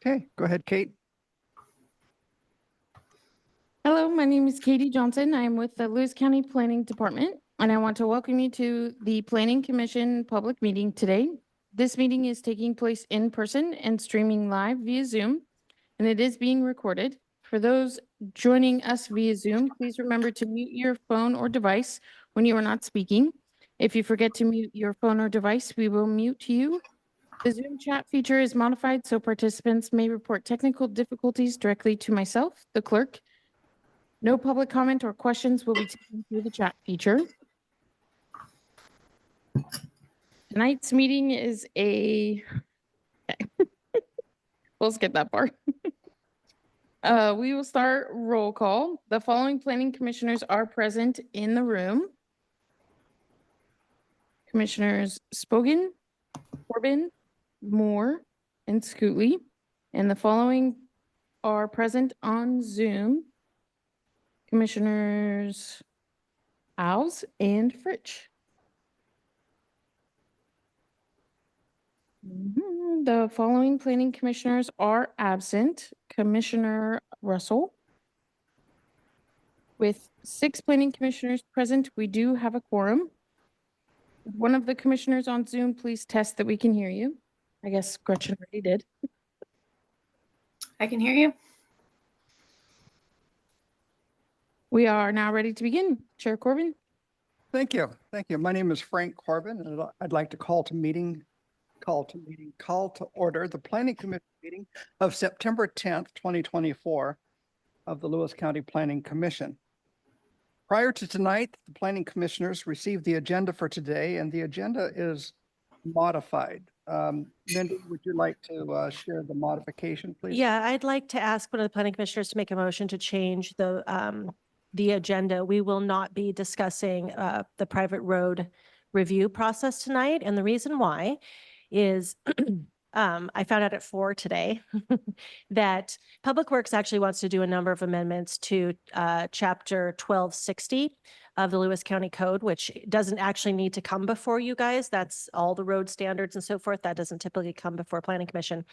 Okay, go ahead, Kate. Hello, my name is Katie Johnson. I am with the Lewis County Planning Department, and I want to welcome you to the Planning Commission public meeting today. This meeting is taking place in person and streaming live via Zoom, and it is being recorded. For those joining us via Zoom, please remember to mute your phone or device when you are not speaking. If you forget to mute your phone or device, we will mute you. The Zoom chat feature is modified so participants may report technical difficulties directly to myself, the clerk. No public comment or questions will be taken through the chat feature. Tonight's meeting is okay. We'll skip that part. We will start roll call. The following planning commissioners are present in the room. Commissioners Spogan, Corbin, Moore, and Scootley. And the following are present on Zoom. Commissioners Owls and Fritsch. The following planning commissioners are absent. Commissioner Russell. With 6 planning commissioners present, we do have a quorum. One of the commissioners on Zoom, please test that we can hear you. I guess Gretchen already did. I can hear you. We are now ready to begin. Chair Corbin. Thank you. Thank you. My name is Frank Corbin, and I'd like to call to order the Planning Commission meeting of September 10th, 2024 of the Lewis County Planning Commission. Prior to tonight, the Planning Commissioners received the agenda for today, and the agenda is modified. Mindy, would you like to share the modification, please? Yeah, I'd like to ask one of the planning commissioners to make a motion to change the agenda. We will not be discussing the private road review process tonight. And the reason why is I found out at 4 today that Public Works actually wants to do a number of amendments to chapter 1260 of the Lewis County Code, which doesn't actually need to come before you guys. That's all the road standards and so forth. That doesn't typically come before Planning Commission.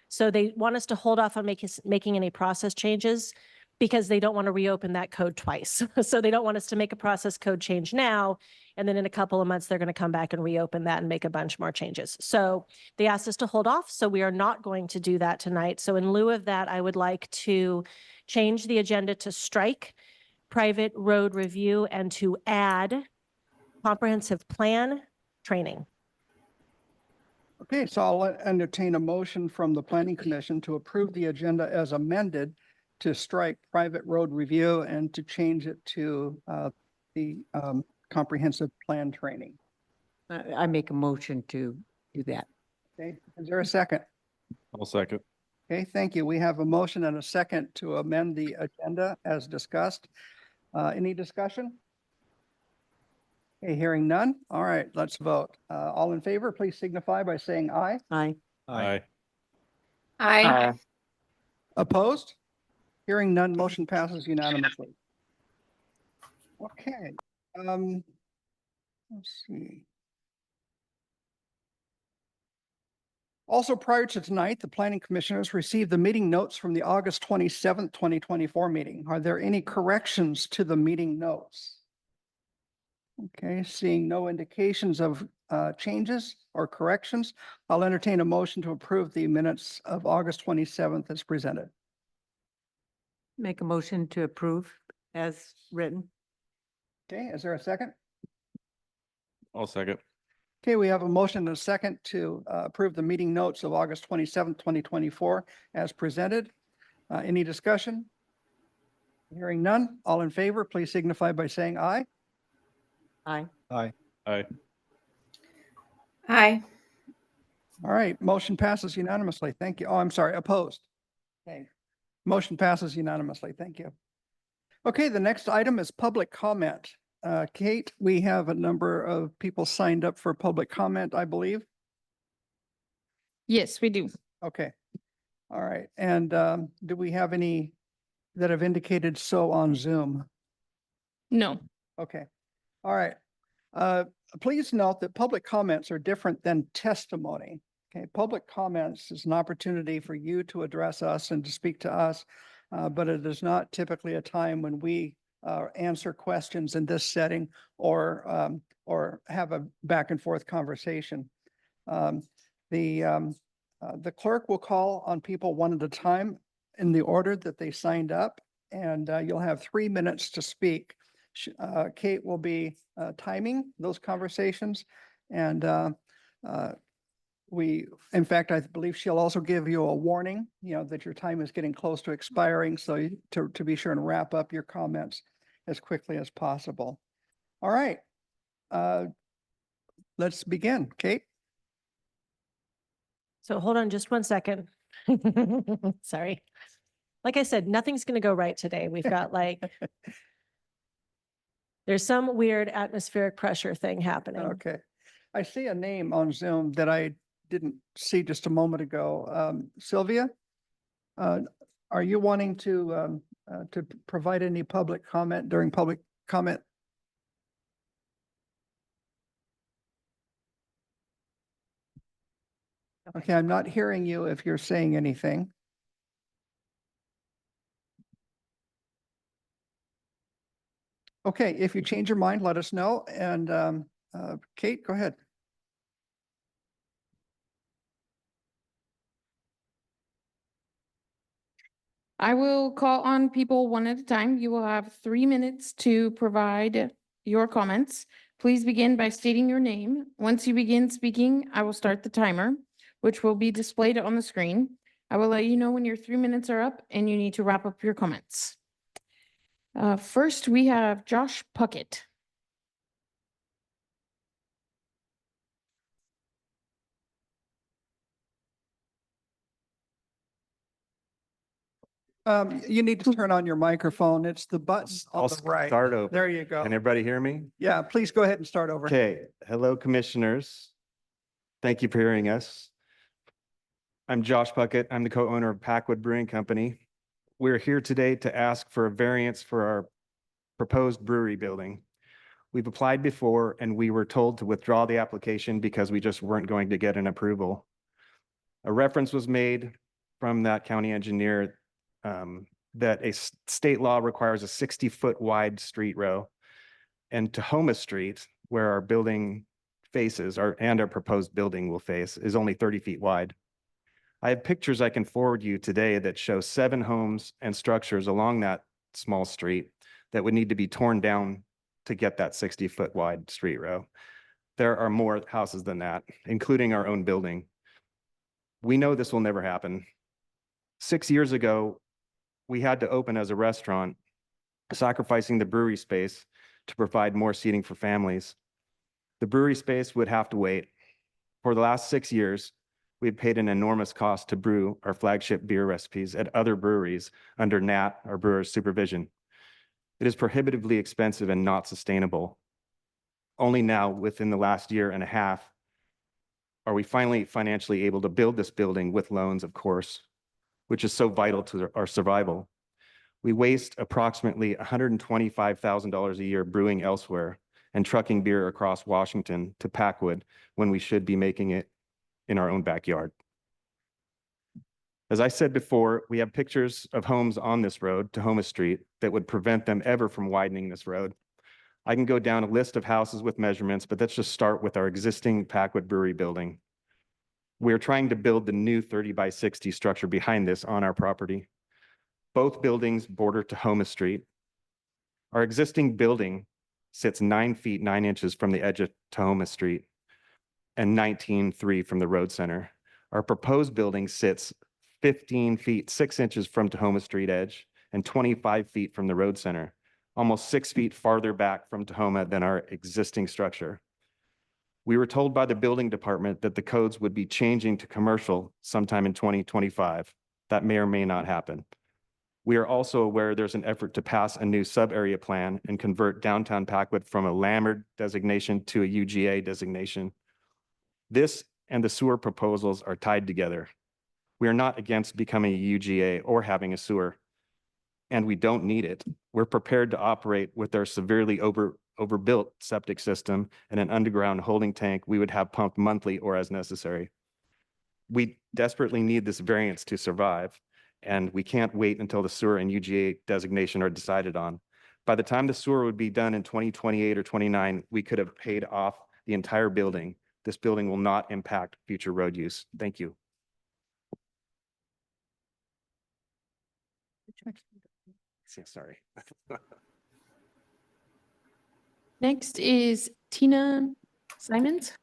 So they want us to hold off on making any process changes because they don't want to reopen that code twice. So they don't want us to make a process code change now. And then in a couple of months, they're going to come back and reopen that and make a bunch more changes. So they asked us to hold off. So we are not going to do that tonight. So in lieu of that, I would like to change the agenda to strike private road review and to add comprehensive plan training. Okay, so I'll entertain a motion from the Planning Commission to approve the agenda as amended to strike private road review and to change it to the comprehensive plan training. I make a motion to do that. Okay, is there a second? I'll second. Okay, thank you. We have a motion and a second to amend the agenda as discussed. Any discussion? Okay, hearing none. All right, let's vote. All in favor, please signify by saying aye. Aye. Aye. Aye. Opposed? Hearing none, motion passes unanimously. Okay, let's see. Also, prior to tonight, the Planning Commissioners received the meeting notes from the August 27th, 2024 meeting. Are there any corrections to the meeting notes? Okay, seeing no indications of changes or corrections, I'll entertain a motion to approve the minutes of August 27th as presented. Make a motion to approve as written. Okay, is there a second? I'll second. Okay, we have a motion and a second to approve the meeting notes of August 27th, 2024 as presented. Any discussion? Hearing none, all in favor, please signify by saying aye. Aye. Aye. Aye. All right, motion passes unanimously. Thank you. Oh, I'm sorry, opposed. Okay, motion passes unanimously. Thank you. Okay, the next item is public comment. Kate, we have a number of people signed up for public comment, I believe. Yes, we do. Okay. All right. And do we have any that have indicated so on Zoom? No. Okay. All right. Please note that public comments are different than testimony. Okay, public comments is an opportunity for you to address us and to speak to us, but it is not typically a time when we answer questions in this setting or have a back and forth conversation. Um, the clerk will call on people one at a time in the order that they signed up, and you'll have 3 minutes to speak. Kate will be timing those conversations, and in fact, I believe she'll also give you a warning, that your time is getting close to expiring, so to be sure and wrap up your comments as quickly as possible. All right. Let's begin. Kate? So hold on just 1 second. Sorry. Like I said, nothing's going to go right today. We've got there's some weird atmospheric pressure thing happening. Okay. I see a name on Zoom that I didn't see just a moment ago. Sylvia, are you wanting to provide any public comment during public comment? Okay, I'm not hearing you if you're saying anything. Okay, if you change your mind, let us know. And Kate, go ahead. I will call on people one at a time. You will have 3 minutes to provide your comments. Please begin by stating your name. Once you begin speaking, I will start the timer, which will be displayed on the screen. I will let you know when your 3 minutes are up and you need to wrap up your comments. First, we have Josh Puckett. You need to turn on your microphone. It's the button on I'll the right. start over. There you go. Can everybody hear me? Yeah, please go ahead and start over. Okay, hello, commissioners. Thank you for hearing us. I'm Josh Puckett. I'm the co-owner of Packwood Brewing Company. We're here today to ask for a variance for our proposed brewery building. We've applied before and we were told to withdraw the application because we just weren't going to get an approval. A reference was made from that county engineer that a state law requires a 60-foot wide street row. And Tahoma Street, where our building faces, and our proposed building will face, is only 30 feet wide. I have pictures I can forward you today that show 7 homes and structures along that small street that would need to be torn down to get that 60-foot wide street row. There are more houses than that, including our own building. We know this will never happen. 6 years ago, we had to open as a restaurant, sacrificing the brewery space to provide more seating for families. The brewery space would have to wait. For the last 6 years, we've paid an enormous cost to brew our flagship beer recipes at other breweries under NAT, our brewer's supervision. It is prohibitively expensive and not sustainable. Only now, within the last year and a half, are we finally financially able to build this building with loans, of course, which is so vital to our survival. We waste approximately $125,000 a year brewing elsewhere and trucking beer across Washington to Packwood when we should be making it in our own backyard. As I said before, we have pictures of homes on this road, Tahoma Street, that would prevent them ever from widening this road. I can go down a list of houses with measurements, but let's just start with our existing Packwood Brewery building. We're trying to build the new 30 by 60 structure behind this on our property. Both buildings border Tahoma Street. Our existing building sits 9 feet 9 inches from the edge of Tahoma Street and 19.3 from the road center. Our proposed building sits 15 feet 6 inches from Tahoma Street edge and 25 feet from the road center, almost 6 feet farther back from Tahoma than our existing structure. We were told by the building department that the codes would be changing to commercial sometime in 2025. That may or may not happen. We are also aware there's an effort to pass a new sub-area plan and convert downtown Packwood from a LAMERD designation to a UGA designation. This and the sewer proposals are tied together. We are not against becoming a UGA or having a sewer, and we don't need it. We're prepared to operate with our severely overbuilt septic system and an underground holding tank we would have pumped monthly or as necessary. We desperately need this variance to survive, and we can't wait until the sewer and UGA designation are decided on. By the time the sewer would be done in 2028 or 29, we could have paid off the entire building. This building will not impact future road use. Thank you. Sorry. Next is Tina Simons.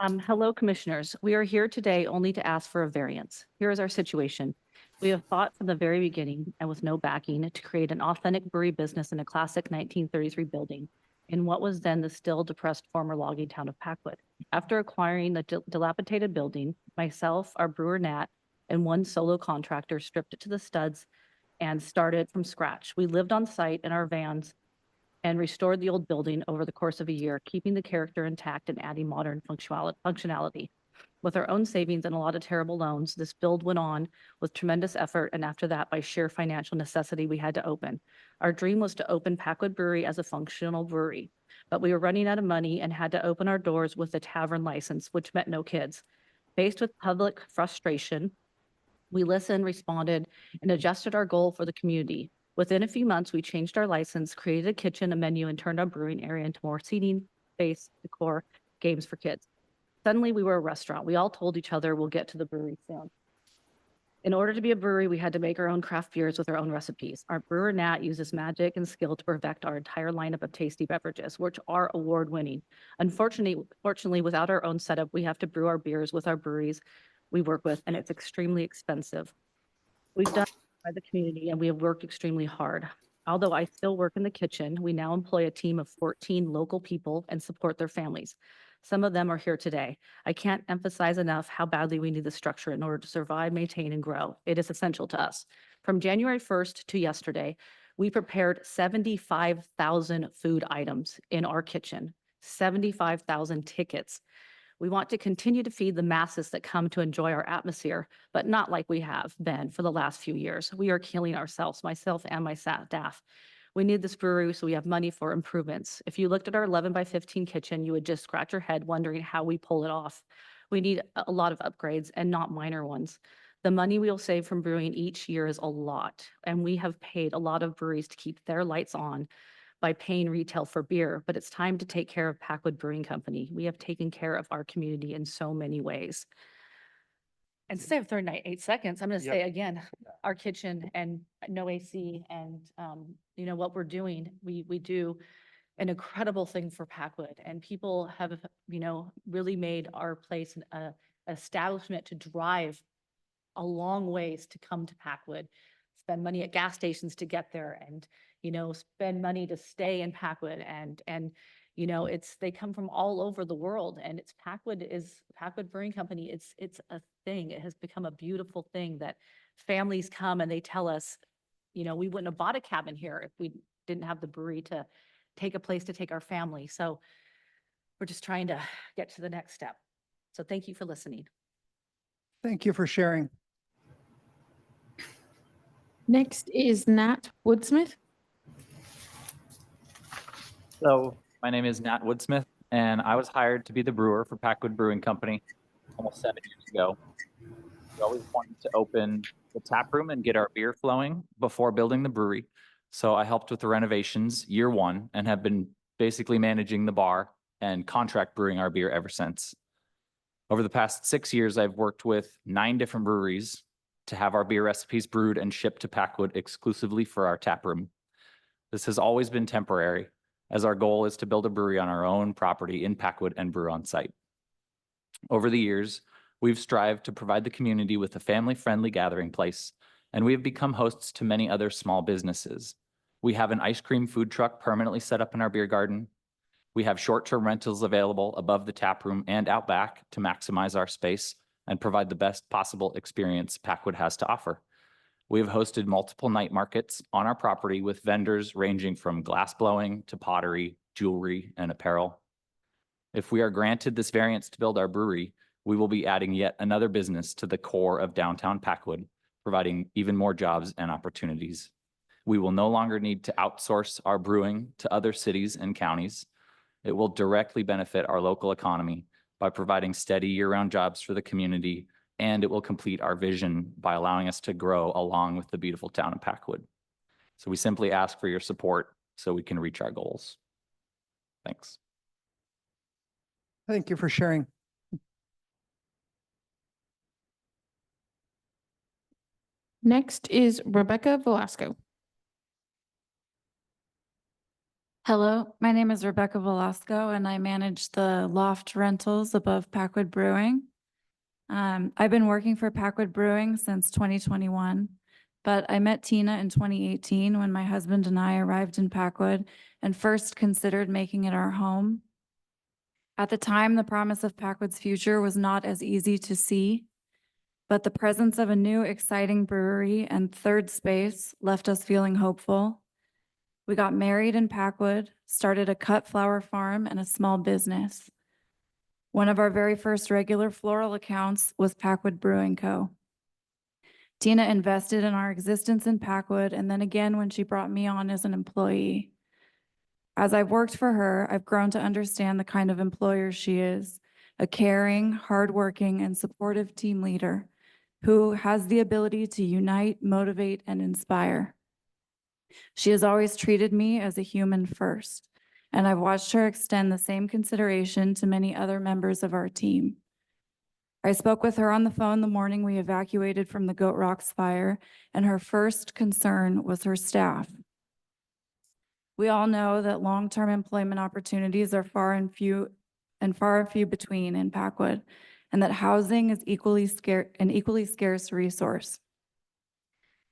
Hello, Commissioners. We are here today only to ask for a variance. Here is our situation. We have fought from the very beginning and with no backing to create an authentic brewery business in a classic 1933 building in what was then the still depressed former logging town of Packwood. After acquiring the dilapidated building, myself, our brewer Nat, and one solo contractor stripped it to the studs and started from scratch. We lived on site in our vans and restored the old building over the course of a year, keeping the character intact and adding modern functionality. With our own savings and a lot of terrible loans, this build went on with tremendous effort, and after that, by sheer financial necessity, we had to open. Our dream was to open Packwood Brewery as a functional brewery, but we were running out of money and had to open our doors with a tavern license, which meant no kids. Faced with public frustration, we listened, responded, and adjusted our goal for the community. Within a few months, we changed our license, created a kitchen, a menu, and turned our brewing area into more seating, space, decor, games for kids. Suddenly, we were a restaurant. We all told each other we'll get to the brewery soon. In order to be a brewery, we had to make our own craft beers with our own recipes. Our brewer, Nat, uses magic and skill to perfect our entire lineup of tasty beverages, which are award-winning. Fortunately, without our own setup, we have to brew our beers with our breweries we work with, and it's extremely expensive. We've done it by the community, and we have worked extremely hard. Although I still work in the kitchen, we now employ a team of 14 local people and support their families. Some of them are here today. I can't emphasize enough how badly we need the structure in order to survive, maintain, and grow. It is essential to us. From January 1st to yesterday, we prepared 75,000 food items in our kitchen, 75,000 tickets. We want to continue to feed the masses that come to enjoy our atmosphere, but not like we have been for the last few years. We are killing ourselves, myself and my staff. We need this brewery so we have money for improvements. If you looked at our 11 by 15 kitchen, you would just scratch your head wondering how we pull it off. We need a lot of upgrades and not minor ones. The money we will save from brewing each year is a lot, and we have paid a lot of breweries to keep their lights on by paying retail for beer, but it's time to take care of Packwood Brewing Company. We have taken care of our community in so many ways. And say 8 seconds, I'm gonna say again, our kitchen and no AC and, you know, what we're doing, we do an incredible thing for Packwood, and people have, you know, really made our place an establishment to drive a long ways to come to Packwood, spend money at gas stations to get there, and, you know, spend money to stay in Packwood, and, you know, they come from all over the world, and Packwood Brewing Company. It's a thing. It has become a beautiful thing that families come and they tell us, you know, we wouldn't have bought a cabin here if we didn't have the brewery to take a place to take our family. So we're just trying to get to the next step. So thank you for listening. Thank you for sharing. Next is Nat Woodsmith. So my name is Nat Woodsmith, and I was hired to be the brewer for Packwood Brewing Company almost 7 years ago. We always wanted to open the tap room and get our beer flowing before building the brewery. So I helped with the renovations year one and have been basically managing the bar and contract brewing our beer ever since. Over the past 6 years, I've worked with 9 different breweries to have our beer recipes brewed and shipped to Packwood exclusively for our tap room. This has always been temporary, as our goal is to build a brewery on our own property in Packwood and brew on site. Over the years, we've strived to provide the community with a family-friendly gathering place, and we have become hosts to many other small businesses. We have an ice cream food truck permanently set up in our beer garden. We have short-term rentals available above the tap room and out back to maximize our space and provide the best possible experience Packwood has to offer. We have hosted multiple night markets on our property with vendors ranging from glass blowing to pottery, jewelry, and apparel. If we are granted this variance to build our brewery, we will be adding yet another business to the core of downtown Packwood, providing even more jobs and opportunities. We will no longer need to outsource our brewing to other cities and counties. It will directly benefit our local economy by providing steady year-round jobs for the community, and it will complete our vision by allowing us to grow along with the beautiful town of Packwood. So we simply ask for your support so we can reach our goals. Thanks. Thank you for sharing. Next is Rebecca Velasco. Hello, my name is Rebecca Velasco and I manage the loft rentals above Packwood Brewing. I've been working for Packwood Brewing since 2021, but I met Tina in 2018 when my husband and I arrived in Packwood and first considered making it our home. At the time, the promise of Packwood's future was not as easy to see, but the presence of a new exciting brewery and third space left us feeling hopeful. We got married in Packwood, started a cut flower farm and a small business. One of our very first regular floral accounts was Packwood Brewing Co. Tina invested in our existence in Packwood and then again when she brought me on as an employee. As I've worked for her, I've grown to understand the kind of employer she is, a caring, hardworking, and supportive team leader who has the ability to unite, motivate, and inspire. She has always treated me as a human first, and I've watched her extend the same consideration to many other members of our team. I spoke with her on the phone the morning we evacuated from the Goat Rocks fire, and her first concern was her staff. We all know that long-term employment opportunities are far and few between in Packwood, and that housing is an equally scarce resource.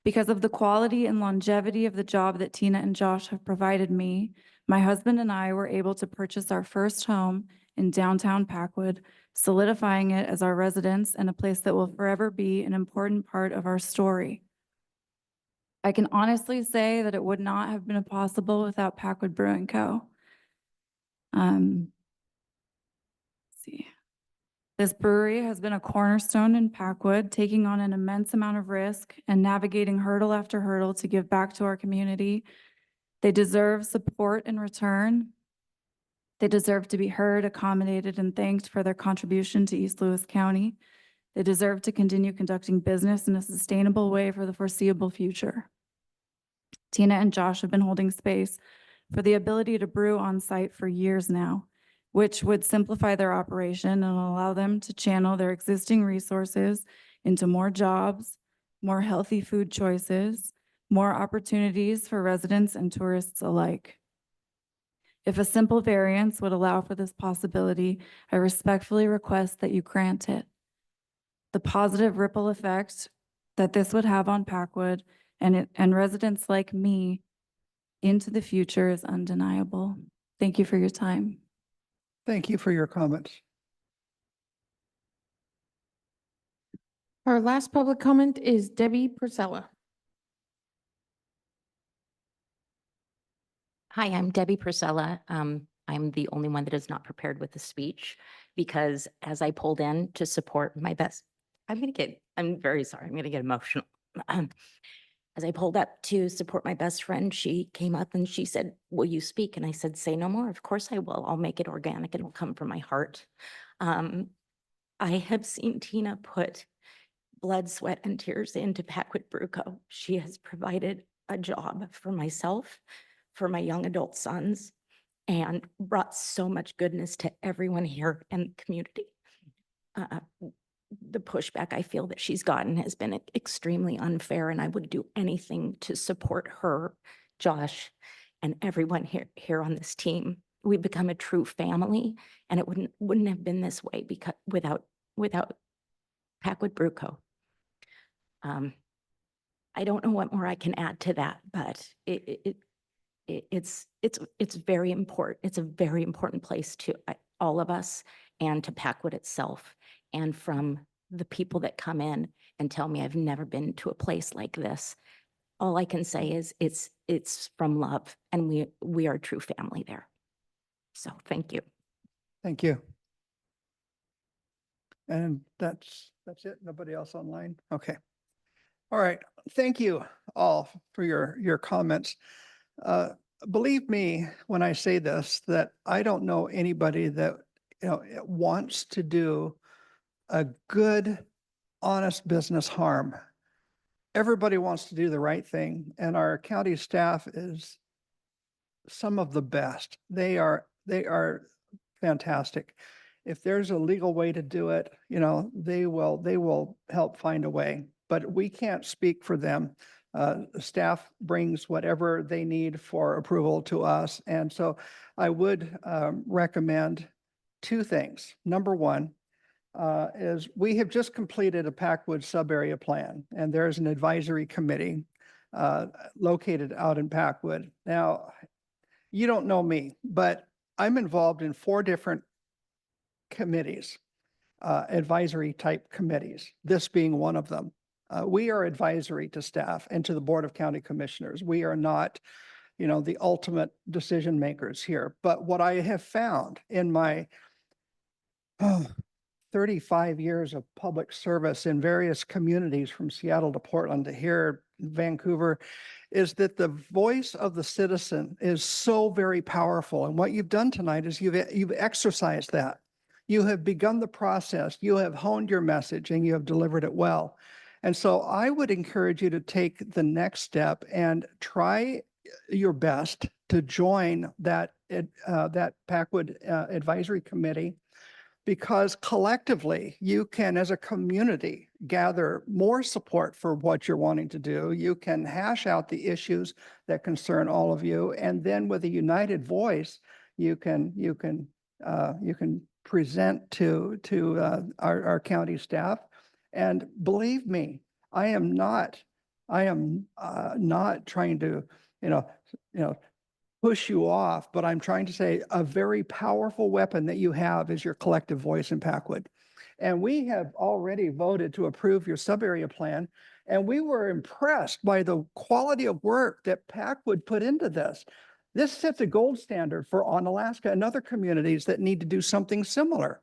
Because of the quality and longevity of the job that Tina and Josh have provided me, my husband and I were able to purchase our first home in downtown Packwood, solidifying it as our residence and a place that will forever be an important part of our story. I can honestly say that it would not have been possible without Packwood Brewing Co. Let's see. This brewery has been a cornerstone in Packwood, taking on an immense amount of risk and navigating hurdle after hurdle to give back to our community. They deserve support in return. They deserve to be heard, accommodated, and thanked for their contribution to East Louis County. They deserve to continue conducting business in a sustainable way for the foreseeable future. Tina and Josh have been holding space for the ability to brew on site for years now, which would simplify their operation and allow them to channel their existing resources into more jobs, more healthy food choices, more opportunities for residents and tourists alike. If a simple variance would allow for this possibility, I respectfully request that you grant it. The positive ripple effect that this would have on Packwood and residents like me into the future is undeniable. Thank you for your time. Thank you for your comments. Our last public comment is Debbie Purcella. Hi, I'm Debbie Purcella. I'm the only one that is not prepared with a speech because as I pulled in to support my best, I'm very sorry, I'm gonna get emotional. As I pulled up to support my best friend, she came up and she said, "Will you speak?" And I said, "Say no more. Of course I will. I'll make it organic and it'll come from my heart." I have seen Tina put blood, sweat, and tears into Packwood Brew Co. She has provided a job for myself, for my young adult sons, and brought so much goodness to everyone here in the community. The pushback I feel that she's gotten has been extremely unfair, and I would do anything to support her, Josh, and everyone here on this team. We've become a true family, and it wouldn't have been this way because without Packwood Brew Co. I don't know what more I can add to that, but it's very important. It's a very important place to all of us and to Packwood itself. And from the people that come in and tell me I've never been to a place like this, all I can say is it's from love, and we are a true family there. So thank you. Thank you. And that's it. Nobody else online? Okay. All right. Thank you all for your comments. Uh, Believe me when I say this, that I don't know anybody that, wants to do a good, honest business harm. Everybody wants to do the right thing, and our county staff is some of the best. They are fantastic. If there's a legal way to do it, they will help find a way, but we can't speak for them. Staff brings whatever they need for approval to us. And so I would recommend two things. Number one, is we have just completed a Packwood sub-area plan, and there's an advisory committee located out in Packwood. Now, you don't know me, but I'm involved in 4 different committees, advisory type committees, this being one of them. We are advisory to staff and to the Board of County Commissioners. We are not, the ultimate decision makers here. But what I have found in my 35 years of public service in various communities from Seattle to Portland to here, Vancouver, is that the voice of the citizen is so very powerful. And what you've done tonight is you've exercised that. You have begun the process, you have honed your message, and you have delivered it well. And so I would encourage you to take the next step and try your best to join that Packwood Advisory Committee, because collectively you can, as a community, gather more support for what you're wanting to do. You can hash out the issues that concern all of you, and then with a united voice, you can present to our county staff. And believe me, I am not trying to push you off, but I'm trying to say a very powerful weapon that you have is your collective voice in Packwood. And we have already voted to approve your sub-area plan, and we were impressed by the quality of work that Packwood put into this. This sets a gold standard for Onalaska and other communities that need to do something similar.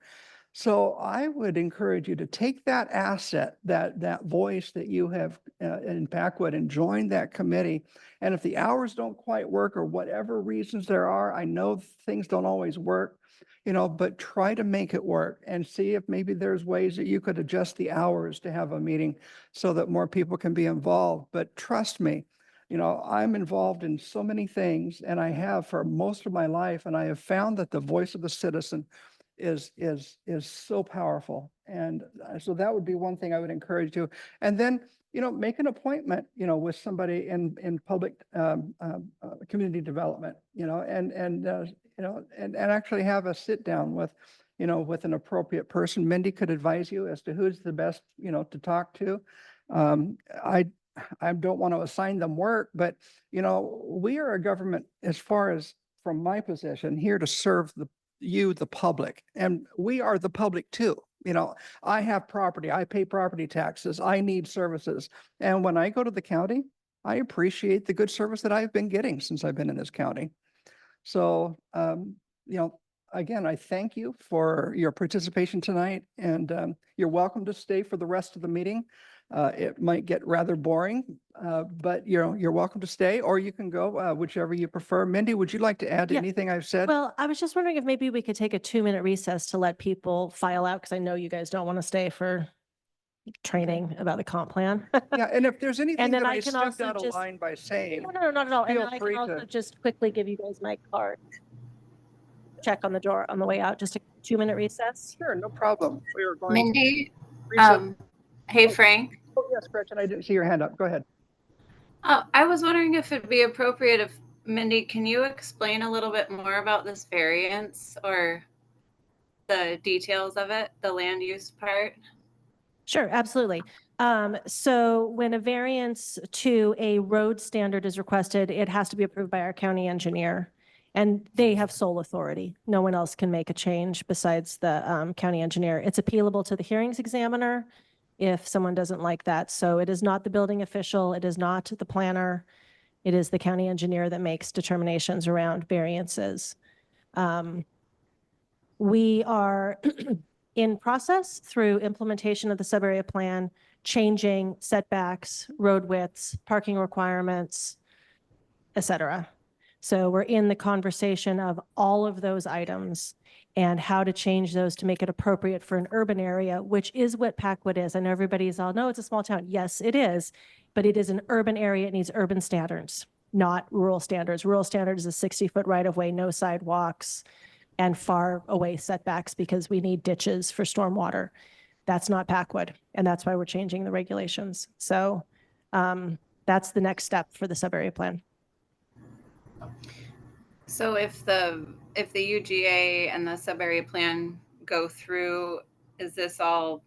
So I would encourage you to take that asset, that voice that you have in Packwood, and join that committee. And if the hours don't quite work or whatever reasons there are, I know things don't always work, but try to make it work and see if maybe there's ways that you could adjust the hours to have a meeting so that more people can be involved. But trust me, I'm involved in so many things, and I have for most of my life, and I have found that the voice of the citizen is so powerful. And so that would be one thing I would encourage you. And then, make an appointment, with somebody in public community development, and actually have a sit down with, with an appropriate person. Mindy could advise you as to who's the best, to talk to. I don't want to assign them work, but, we are a government, as far as from my position, here to serve the public, and we are the public too. I have property, I pay property taxes, I need services. And when I go to the county, I appreciate the good service that I've been getting since I've been in this county. So, again, I thank you for your participation tonight, and you're welcome to stay for the rest of the meeting. It might get rather boring, but you're welcome to stay, or you can go, whichever you prefer. Mindy, would you like to add Yeah. anything I've said? Well, I was just wondering if maybe we could take a 2-minute recess to let people file out, because I know you guys don't want to stay for training about the comp plan. Yeah, and if there's anything then that I I can stepped also out of just- line by saying, No, not at all. And Feel then I free can also to- just quickly give you guys my card. Check on the door on the way out, just a 2-minute recess. sure, no problem. We were going. Mindy, Recess- hey Frank. Oh, yes, Gretchen, I didn't see your hand up. Go ahead. I was wondering if it'd be appropriate if Mindy, can you explain a little bit more about this variance or the details of it, the land use part? Sure, absolutely. So when a variance to a road standard is requested, it has to be approved by our county engineer. And they have sole authority. No one else can make a change besides the county engineer. It's appealable to the hearings examiner if someone doesn't like that. So it is not the building official, it is not the planner, it is the county engineer that makes determinations around variances. We are in process through implementation of the sub-area plan changing setbacks, road widths, parking requirements, et cetera. So we're in the conversation of all of those items and how to change those to make it appropriate for an urban area, which is what Packwood is. I know everybody's all, no, it's a small town. Yes, it is, but it is an urban area. It needs urban standards, not rural standards. Rural standards is a 60-foot right-of-way, no sidewalks, and far away setbacks because we need ditches for stormwater. That's not Packwood, and that's why we're changing the regulations. So that's the next step for the sub-area plan. So if the UGA and the sub-area plan go through, does this all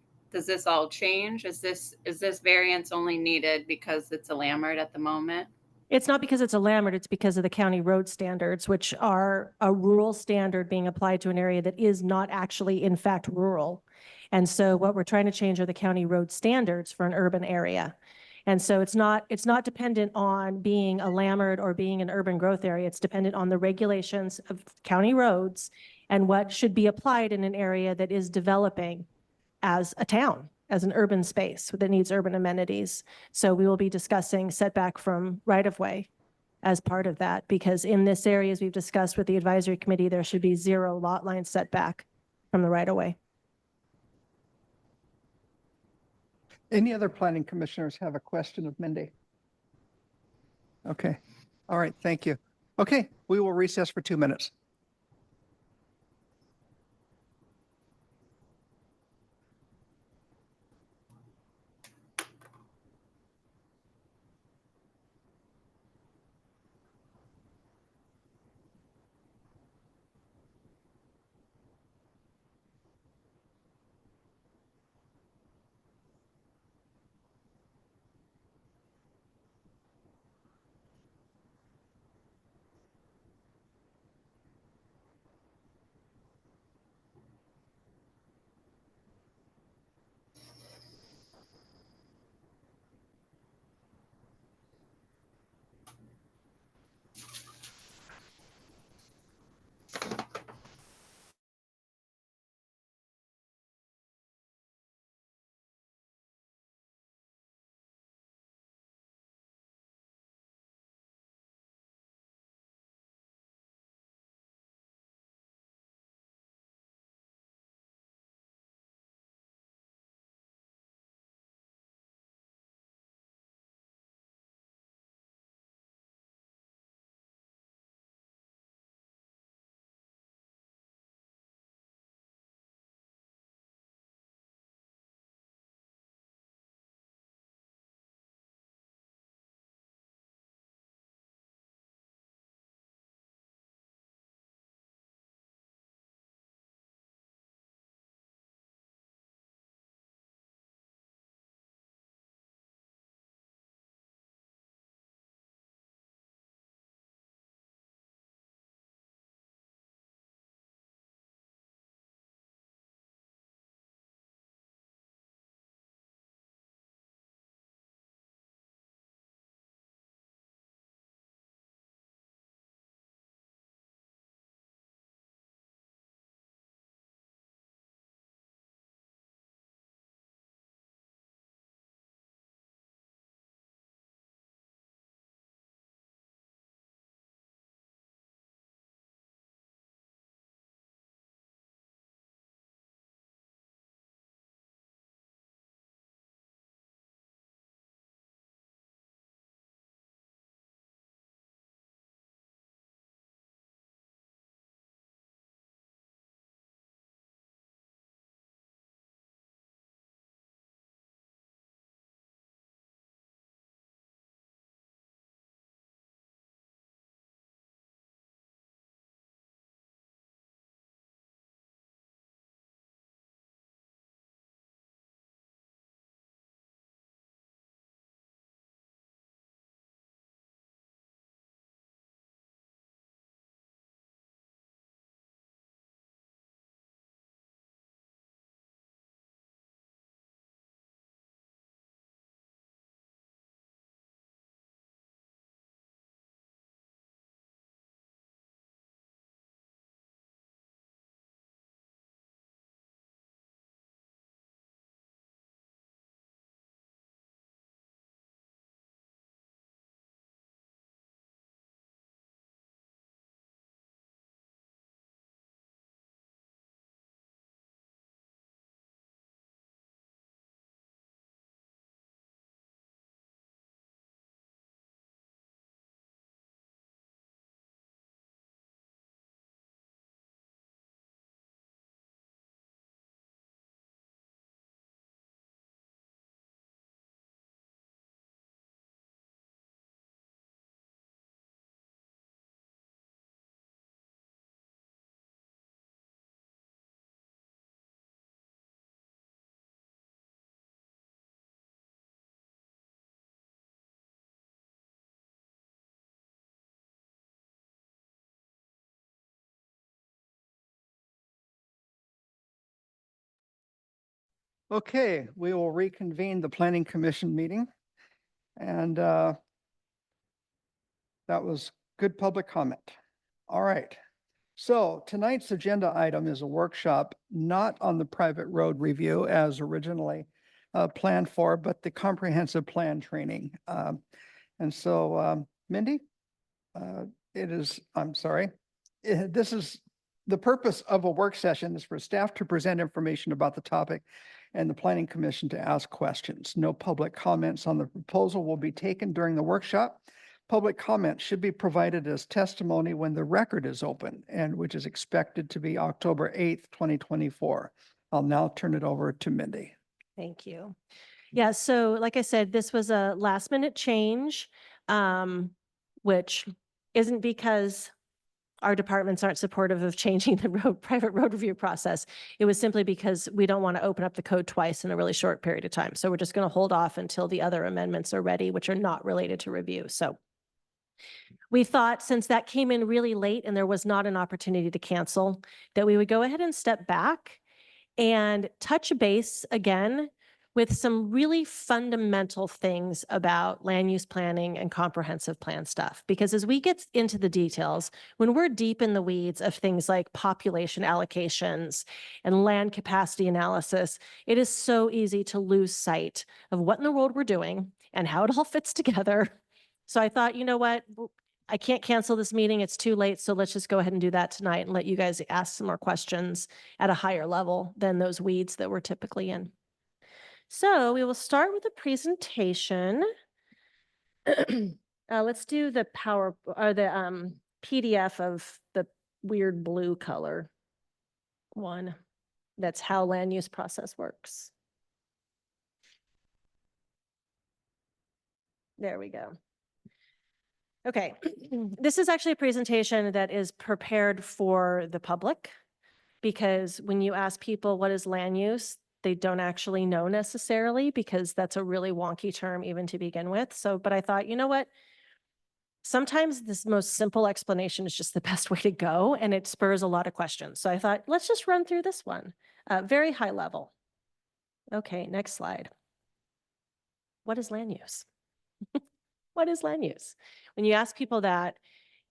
change? Is this variance only needed because it's a Lammert at the moment? It's not because it's a Lammert, it's because of the county road standards, which are a rural standard being applied to an area that is not actually in fact rural. And so what we're trying to change are the county road standards for an urban area. And so it's not dependent on being a Lammert or being an urban growth area. It's dependent on the regulations of county roads and what should be applied in an area that is developing as a town, as an urban space that needs urban amenities. So we will be discussing setback from right-of-way as part of that, because in this area, as we've discussed with the advisory committee, there should be 0 lot line setback from the right-of-way. Any other planning commissioners have a question of Mindy? Okay. All right. Thank you. Okay. We will recess for 2 minutes. Okay, we will reconvene the planning commission meeting. And that was good public comment. All right. So tonight's agenda item is a workshop not on the private road review as originally planned for, but the comprehensive plan training. And so Mindy, I'm sorry, this is the purpose of a work session is for staff to present information about the topic and the planning commission to ask questions. No public comments on the proposal will be taken during the workshop. Public comment should be provided as testimony when the record is open, and which is expected to be October 8th, 2024. I'll now turn it over to Mindy. Thank you. Yeah, so like I said, this was a last minute change, which isn't because our departments aren't supportive of changing the private road review process. It was simply because we don't want to open up the code twice in a really short period of time. So we're just going to hold off until the other amendments are ready, which are not related to review. So we thought since that came in really late and there was not an opportunity to cancel, that we would go ahead and step back and touch base again with some really fundamental things about land use planning and comprehensive plan stuff. Because as we get into the details, when we're deep in the weeds of things like population allocations and land capacity analysis, it is so easy to lose sight of what in the world we're doing and how it all fits together. So I thought, you know what? I can't cancel this meeting. It's too late. So let's just go ahead and do that tonight and let you guys ask some more questions at a higher level than those weeds that we're typically in. So we will start with a presentation. Let's do the PDF of the weird blue color one. That's how land use process works. There we go. Okay, this is actually a presentation that is prepared for the public, because when you ask people what is land use, they don't actually know necessarily, because that's a really wonky term even to begin with. So, but I thought, you know what? Sometimes this most simple explanation is just the best way to go, and it spurs a lot of questions. So I thought, let's just run through this one, very high level. Okay, next slide. What is land use? What is land use? When you ask people that,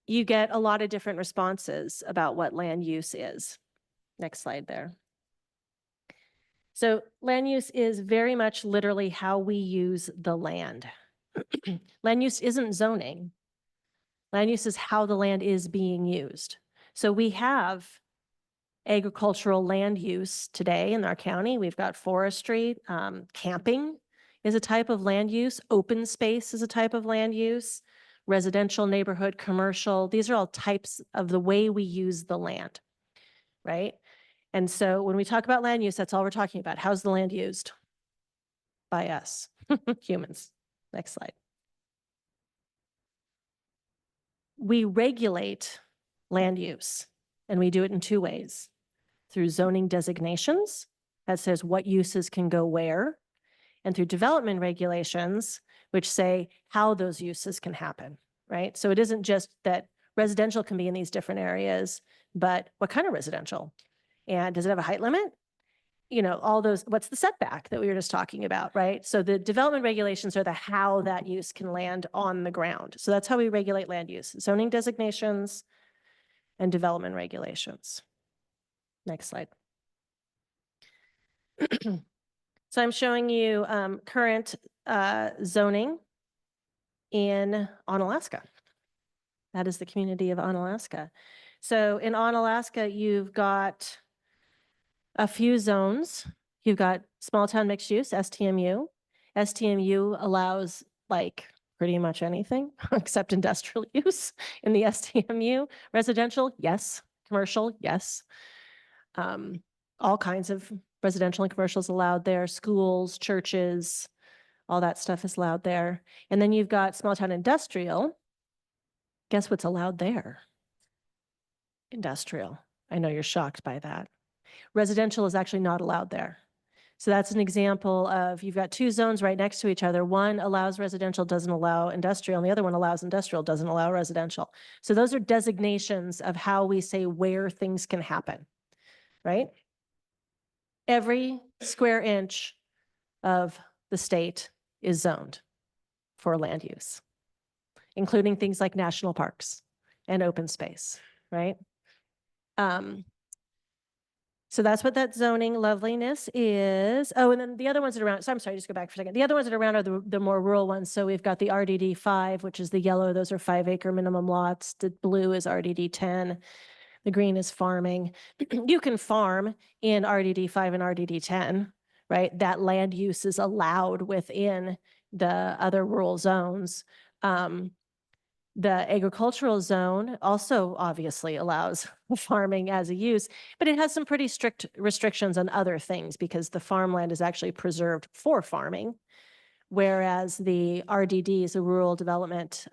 you get a lot of different responses about what land use is. Next slide there. So land use is very much literally how we use the land. Land use isn't zoning. Land use is how the land is being used. So we have agricultural land use today in our county. We've got forestry, camping is a type of land use. Open space is a type of land use. Residential, neighborhood, commercial. These are all types of the way we use the land, right? And so when we talk about land use, that's all we're talking about. How's the land used? By us, humans. Next slide. We regulate land use, and we do it in two ways. Through zoning designations, that says what uses can go where, and through development regulations, which say how those uses can happen, right? So it isn't just that residential can be in these different areas, but what kind of residential? And does it have a height limit? You know, all those, what's the setback that we were just talking about, right? So the development regulations are the how that use can land on the ground. So that's how we regulate land use: zoning designations and development regulations. Next slide. So I'm showing you current zoning in Onalaska. That is the community of Onalaska. So in Onalaska, you've got a few zones. You've got small town mixed use, STMU. STMU allows like pretty much anything except industrial use in the STMU. Residential, yes. Commercial, yes. All kinds of residential and commercials allowed there. Schools, churches, all that stuff is allowed there. And then you've got small town industrial. Guess what's allowed there? Industrial. I know you're shocked by that. Residential is actually not allowed there. So that's an example of, you've got two zones right next to each other. One allows residential, doesn't allow industrial, and the other one allows industrial, doesn't allow residential. So those are designations of how we say where things can happen, right? Every square inch of the state is zoned for land use, including things like national parks and open space, right? So that's what that zoning loveliness is. Oh, and then the other ones that are around, so I'm sorry, just go back for a second. The other ones that are around are the more rural ones. So we've got the RDD 5, which is the yellow. Those are 5-acre minimum lots. The blue is RDD 10. The green is farming. You can farm in RDD 5 and RDD 10, right? That land use is allowed within the other rural zones. The agricultural zone also obviously allows farming as a use, but it has some pretty strict restrictions on other things because the farmland is actually preserved for farming, whereas the RDDs, the rural development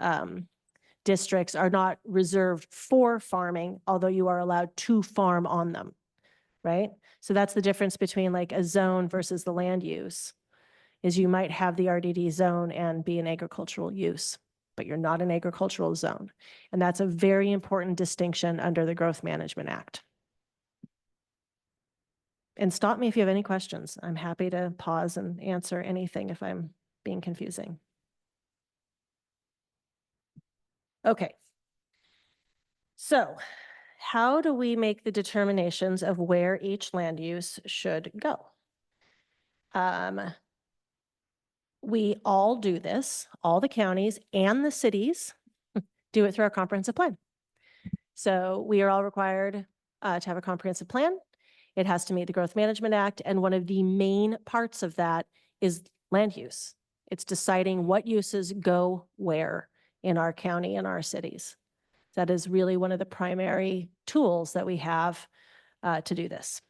districts, are not reserved for farming, although you are allowed to farm on them, right? So that's the difference between like a zone versus the land use, is you might have the RDD zone and be an agricultural use, but you're not an agricultural zone. And that's a very important distinction under the Growth Management Act. And stop me if you have any questions. I'm happy to pause and answer anything if I'm being confusing. Okay. So how do we make the determinations of where each land use should go? We all do this, all the counties and the cities do it through our comprehensive plan. So we are all required to have a comprehensive plan. It has to meet the Growth Management Act. And one of the main parts of that is land use. It's deciding what uses go where in our county and our cities. That is really one of the primary tools that we have to do this.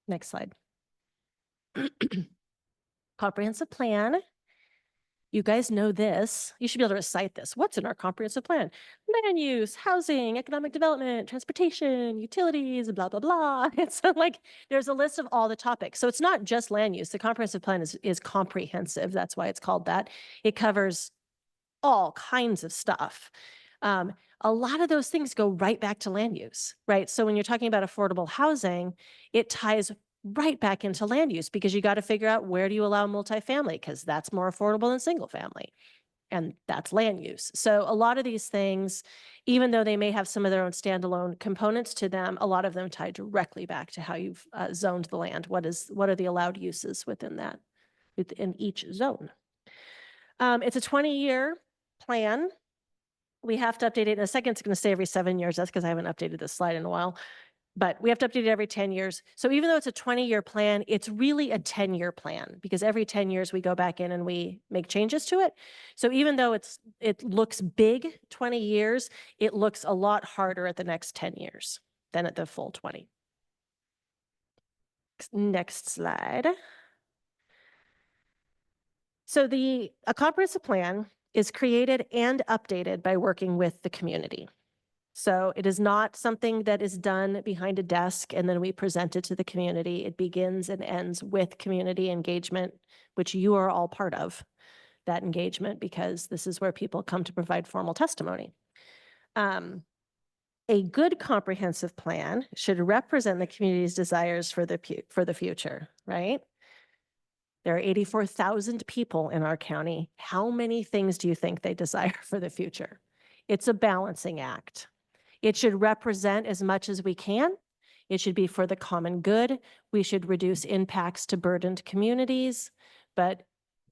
Next slide. Comprehensive plan. You guys know this. You should be able to recite this. What's in our comprehensive plan? Land use, housing, economic development, transportation, utilities, blah, blah, blah. It's like there's a list of all the topics. So it's not just land use. The comprehensive plan is comprehensive. That's why it's called that. It covers all kinds of stuff. A lot of those things go right back to land use, right? So when you're talking about affordable housing, it ties right back into land use because you got to figure out where do you allow multifamily because that's more affordable than single family. And that's land use. So a lot of these things, even though they may have some of their own standalone components to them, a lot of them tie directly back to how you've zoned the land. What are the allowed uses within that, within each zone? It's a 20-year plan. We have to update it in a second. It's going to say every 7 years. That's because I haven't updated this slide in a while. But we have to update it every 10 years. So even though it's a 20-year plan, it's really a 10-year plan because every 10 years we go back in and we make changes to it. So even though it looks big 20 years, it looks a lot harder at the next 10 years than at the full 20. Next slide. So a comprehensive plan is created and updated by working with the community. So it is not something that is done behind a desk and then we present it to the community. It begins and ends with community engagement, which you are all part of that engagement because this is where people come to provide formal testimony. A good comprehensive plan should represent the community's desires for the future, right? There are 84,000 people in our county. How many things do you think they desire for the future? It's a balancing act. It should represent as much as we can. It should be for the common good. We should reduce impacts to burdened communities, but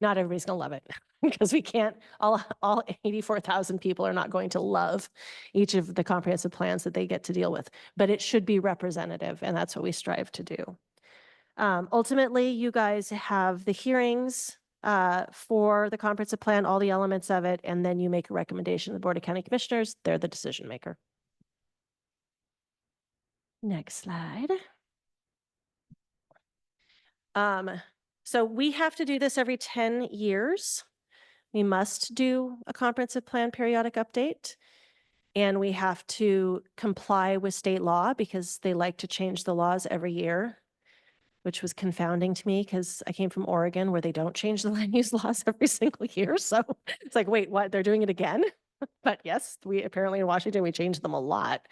not everybody's going to love it because we can't, all 84,000 people are not going to love each of the comprehensive plans that they get to deal with, but it should be representative, and that's what we strive to do. Ultimately, you guys have the hearings for the comprehensive plan, all the elements of it, and then you make a recommendation to the Board of County Commissioners. They're the decision maker. Next slide. So we have to do this every 10 years. We must do a comprehensive plan periodic update. And we have to comply with state law because they like to change the laws every year, which was confounding to me because I came from Oregon where they don't change the land use laws every single year. So it's like, wait, what? They're doing it again? But yes, we apparently in Washington, we changed them a lot.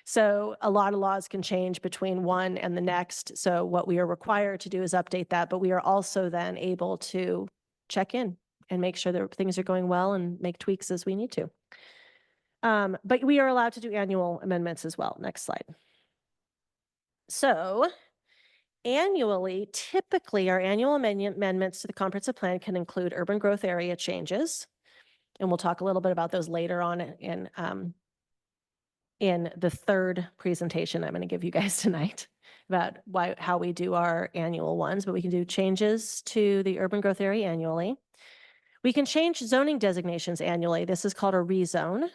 So a lot of laws can change between one and the next. So what we are required to do is update that, but we are also then able to check in and make sure that things are going well and make tweaks as we need to. But we are allowed to do annual amendments as well. Next slide. So annually, typically our annual amendments to the comprehensive plan can include urban growth area changes. And we'll talk a little bit about those later on in the third presentation I'm going to give you guys tonight about how we do our annual ones, but we can do changes to the urban growth area annually. We can change zoning designations annually. This is called a rezone.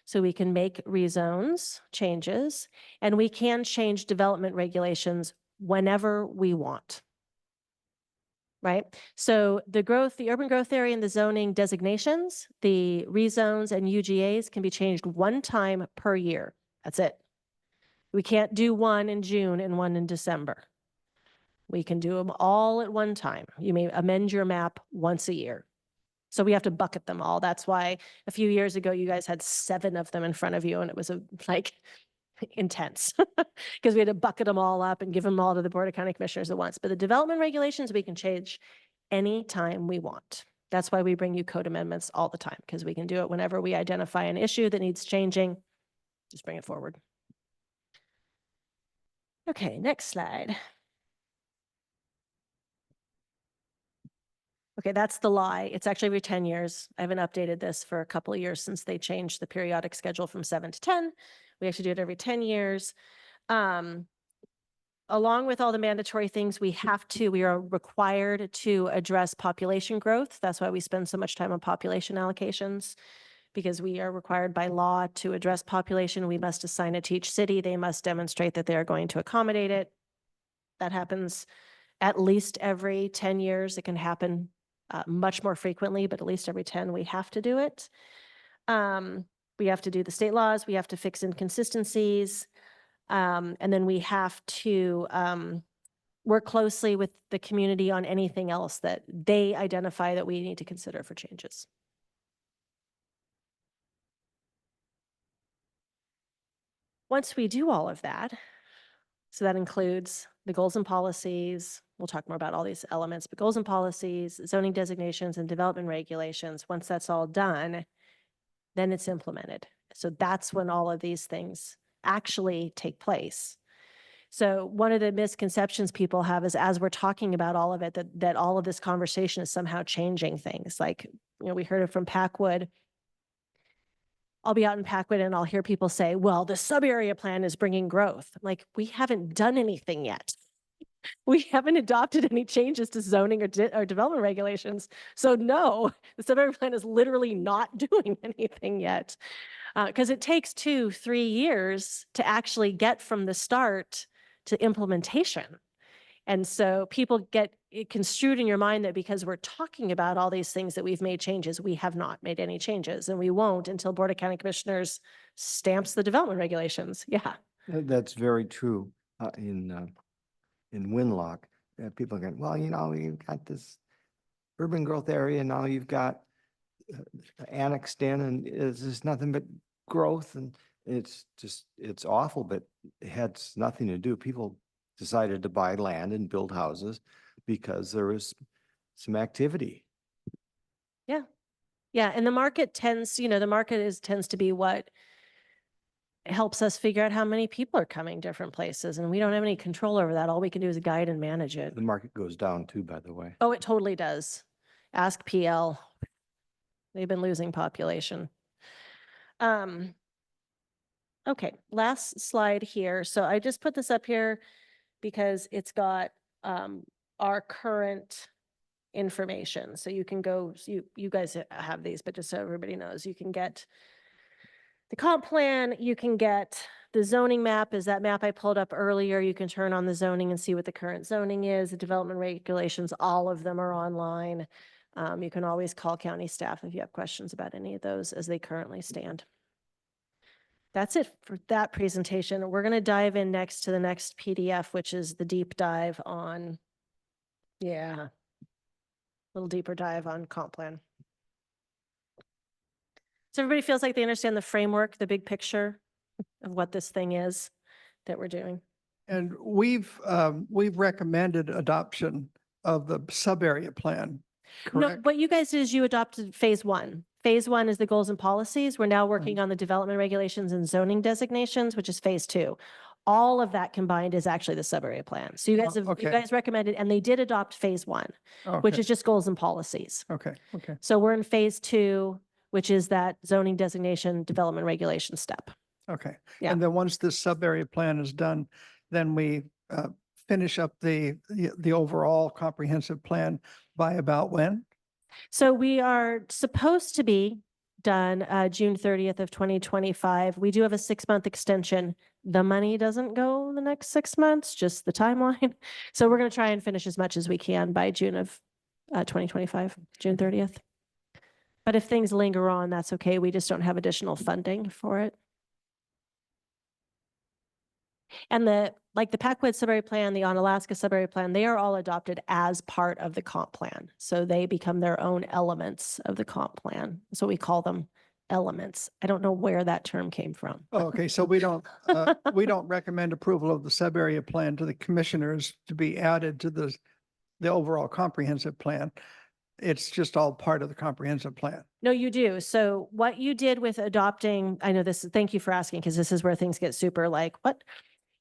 So we can make rezones changes, and we can change development regulations whenever we want. Right? So the urban growth area and the zoning designations, the rezones and UGAs can be changed one time per year. That's it. We can't do one in June and one in December. We can do them all at one time. You may amend your map once a year. So we have to bucket them all. That's why a few years ago, you guys had 7 of them in front of you, and it was like intense because we had to bucket them all up and give them all to the Board of County Commissioners at once. But the development regulations, we can change anytime we want. That's why we bring you code amendments all the time, because we can do it whenever we identify an issue that needs changing. Just bring it forward. Okay, next slide. Okay, that's the lie. It's actually every 10 years. I haven't updated this for a couple of years since they changed the periodic schedule from 7 to 10. We actually do it every 10 years. Along with all the mandatory things, we are required to address population growth. That's why we spend so much time on population allocations, because we are required by law to address population. We must assign it to each city. They must demonstrate that they are going to accommodate it. That happens at least every 10 years. It can happen much more frequently, but at least every 10 we have to do it. We have to do the state laws. We have to fix inconsistencies. And then we have to work closely with the community on anything else that they identify that we need to consider for changes. Once we do all of that, so that includes the goals and policies. We'll talk more about all these elements, but goals and policies, zoning designations, and development regulations. Once that's all done, then it's implemented. So that's when all of these things actually take place. So one of the misconceptions people have is, as we're talking about all of it, that all of this conversation is somehow changing things. Like, we heard it from Packwood. I'll be out in Packwood and I'll hear people say, well, the sub-area plan is bringing growth. I'm like, we haven't done anything yet. We haven't adopted any changes to zoning or development regulations. So no, the sub-area plan is literally not doing anything yet, because it takes 2-3 years to actually get from the start to implementation. And so people get it construed in your mind that because we're talking about all these things that we've made changes, we have not made any changes, and we won't until Board of County Commissioners stamps the development regulations. Yeah. That's very true in Winlock. People are going, well, you've got this urban growth area, now you've got annexed in, and it's just nothing but growth, and it's awful, but it had nothing to do. People decided to buy land and build houses because there was some activity. Yeah. Yeah. And the market tends to be what helps us figure out how many people are coming different places. And we don't have any control over that. All we can do is guide and manage it. The market goes down too, by the way. Oh, it totally does. Ask PL. They've been losing population. Okay, last slide here. So I just put this up here because it's got our current information. So you can go, you guys have these, but just so everybody knows, you can get the comp plan, you can get the zoning map, is that map I pulled up earlier. You can turn on the zoning and see what the current zoning is, the development regulations, all of them are online. You can always call county staff if you have questions about any of those as they currently stand. That's it for that presentation. We're going to dive in next to the next PDF, which is the deep dive on, a little deeper dive on comp plan. So everybody feels like they understand the framework, the big picture of what this thing is that we're doing. And we've recommended adoption of the sub-area plan, No, correct? what you guys did is you adopted phase one. Phase one is the goals and policies. We're now working on the development regulations and zoning designations, which is phase two. All of that combined is actually the sub-area plan. So you guys have, you okay. guys recommended, and they did adopt phase one, which Okay, is just goals and policies. okay, okay. So we're in phase two, which is that zoning designation, development regulation step. Okay. Yeah. And then once this sub-area plan is done, then we finish up the overall comprehensive plan by about when? So we are supposed to be done June 30th of 2025. We do have a 6-month extension. The money doesn't go the next 6 months, just the timeline. So we're going to try and finish as much as we can by June of 2025, June 30th. But if things linger on, that's okay. We just don't have additional funding for it. And the Packwood sub-area plan, the Onalaska sub-area plan, they are all adopted as part of the comp plan. So they become their own elements of the comp plan. So we call them elements. I don't know where that term came from. Oh, okay, so we don't recommend approval of the sub-area plan to the commissioners to be added to the overall comprehensive plan. It's just all part of the comprehensive plan. No, you do. So what you did with adopting, I know this, thank you for asking, because this is where things get super like, what?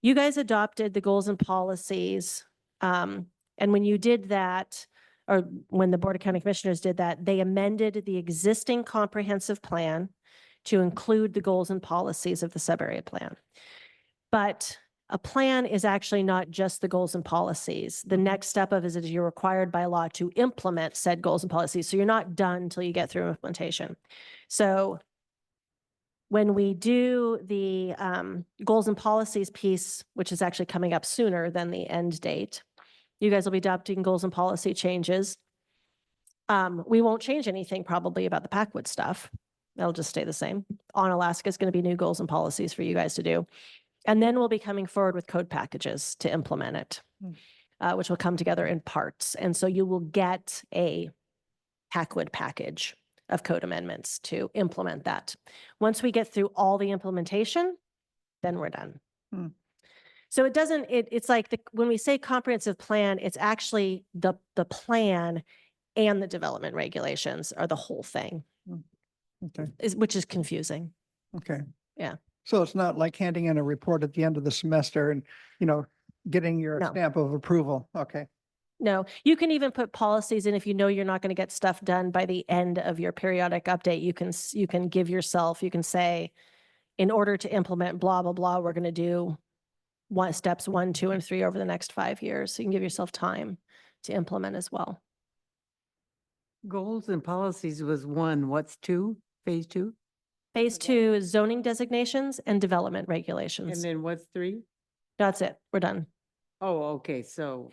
You guys adopted the goals and policies. And when you did that, or when the Board of County Commissioners did that, they amended the existing comprehensive plan to include the goals and policies of the sub-area plan. But a plan is actually not just the goals and policies. The next step of it is you're required by law to implement said goals and policies. So you're not done until you get through implementation. So when we do the goals and policies piece, which is actually coming up sooner than the end date, you guys will be adopting goals and policy changes. We won't change anything probably about the Packwood stuff. That'll just stay the same. Onalaska is going to be new goals and policies for you guys to do. And then we'll be coming forward with code packages to implement it, which will come together in parts. And so you will get a Packwood package of code amendments to implement that. Once we get through all the implementation, then we're done. So it doesn't, it's like when we say comprehensive plan, it's actually the plan and the development regulations are the whole thing, Okay, which is confusing. okay. Yeah. So it's not like handing in a report at the end of the semester and, getting your No. stamp of approval. Okay, No, you can even put policies in if you know you're not going to get stuff done by the end of your periodic update. You can give yourself, you can say, in order to implement blah, blah, blah, we're going to do steps 1, 2, and 3 over the next 5 years. So you can give yourself time to implement as well. Goals and policies was 1, what's 2? Phase 2? Phase 2 is zoning designations and development And regulations. then what's 3? That's it. We're done. Oh, okay, so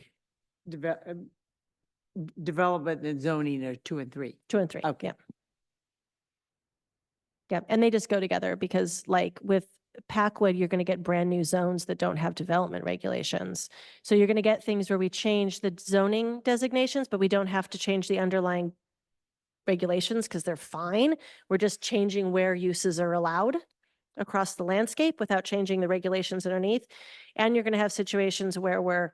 development and zoning are 2 and 3. 2 and 3. Okay. Yeah. Yeah. And they just go together because like with Packwood, you're going to get brand new zones that don't have development regulations. So you're going to get things where we change the zoning designations, but we don't have to change the underlying regulations because they're fine. We're just changing where uses are allowed across the landscape without changing the regulations underneath. And you're going to have situations where we're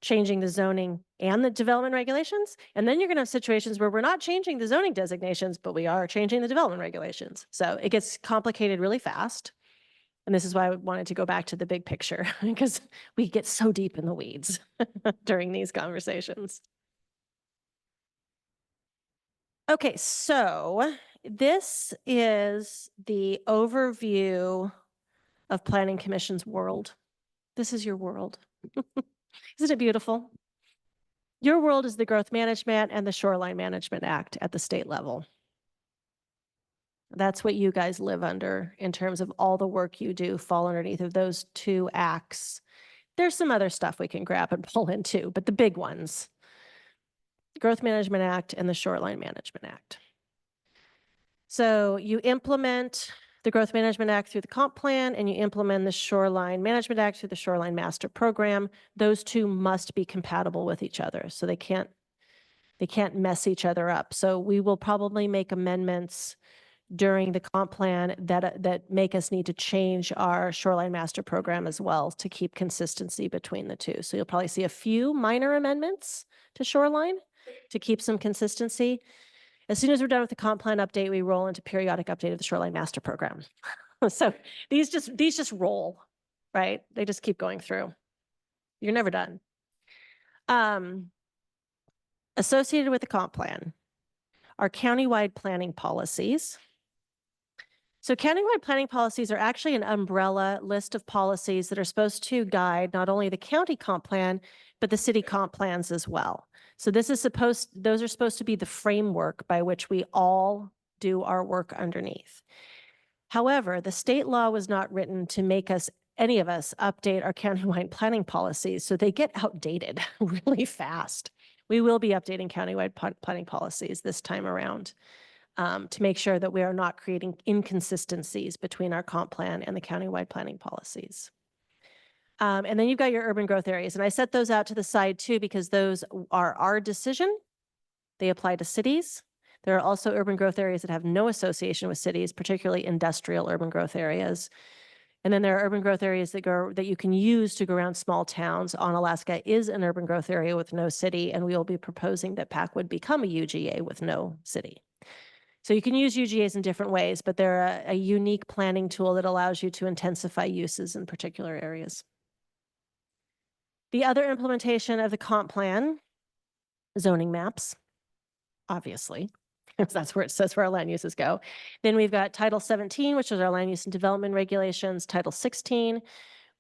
changing the zoning and the development regulations. And then you're going to have situations where we're not changing the zoning designations, but we are changing the development regulations. So it gets complicated really fast. And this is why I wanted to go back to the big picture because we get so deep in the weeds during these conversations. Okay, so this is the overview of Planning Commission's world. This is your world. Isn't it beautiful? Your world is the Growth Management and the Shoreline Management Act at the state level. That's what you guys live under in terms of all the work you do fall underneath of those 2 acts. There's some other stuff we can grab and pull into, but the big ones, the Growth Management Act and the Shoreline Management Act. So you implement the Growth Management Act through the comp plan and you implement the Shoreline Management Act through the Shoreline Master Program. Those 2 must be compatible with each other. So they can't mess each other up. So we will probably make amendments during the comp plan that make us need to change our shoreline master program as well to keep consistency between the two. So you'll probably see a few minor amendments to shoreline to keep some consistency. As soon as we're done with the comp plan update, we roll into periodic update of the shoreline master program. So these just roll, right? They just keep going through. You're never done. Associated with the comp plan are countywide planning policies. So countywide planning policies are actually an umbrella list of policies that are supposed to guide not only the county comp plan, but the city comp plans as well. So those are supposed to be the framework by which we all do our work underneath. However, the state law was not written to make any of us update our countywide planning policies, so they get outdated really fast. We will be updating countywide planning policies this time around to make sure that we are not creating inconsistencies between our comp plan and the countywide planning policies. And then you've got your urban growth areas, and I set those out to the side too because those are our decision. They apply to cities. There are also urban growth areas that have no association with cities, particularly industrial urban growth areas. And then there are urban growth areas that you can use to go around small towns. Onalaska is an urban growth area with no city, and we will be proposing that Packwood become a UGA with no city. So you can use UGAs in different ways, but they're a unique planning tool that allows you to intensify uses in particular areas. The other implementation of the comp plan, zoning maps, obviously. That's where it says where our land uses go. Then we've got Title 17, which is our land use and development regulations, Title 16,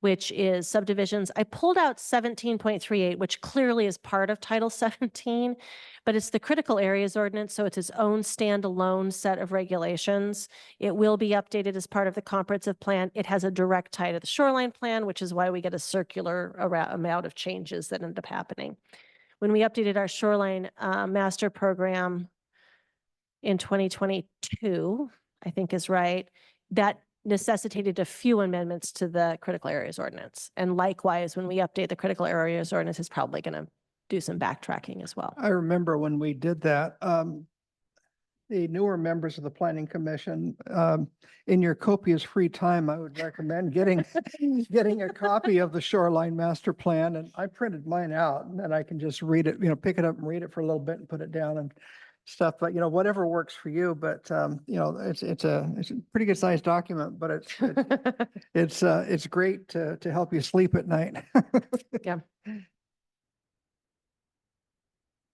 which is subdivisions. I pulled out 17.38, which clearly is part of Title 17, but it's the critical areas ordinance, so it's its own standalone set of regulations. It will be updated as part of the comprehensive plan. It has a direct tie to the shoreline plan, which is why we get a circular amount of changes that end up happening. When we updated our shoreline master program in 2022, I think is right, that necessitated a few amendments to the critical areas ordinance. And likewise, when we update the critical areas ordinance, it's probably going to do some backtracking as well. I remember when we did that, the newer members of the Planning Commission, in your copious free time, I would recommend getting a copy of the Shoreline Master Plan. And I printed mine out, and then I can just read it, pick it up and read it for a little bit and put it down and stuff. But, whatever works for you. But, it's a pretty good sized document, but it's great to help you sleep at night. Yeah.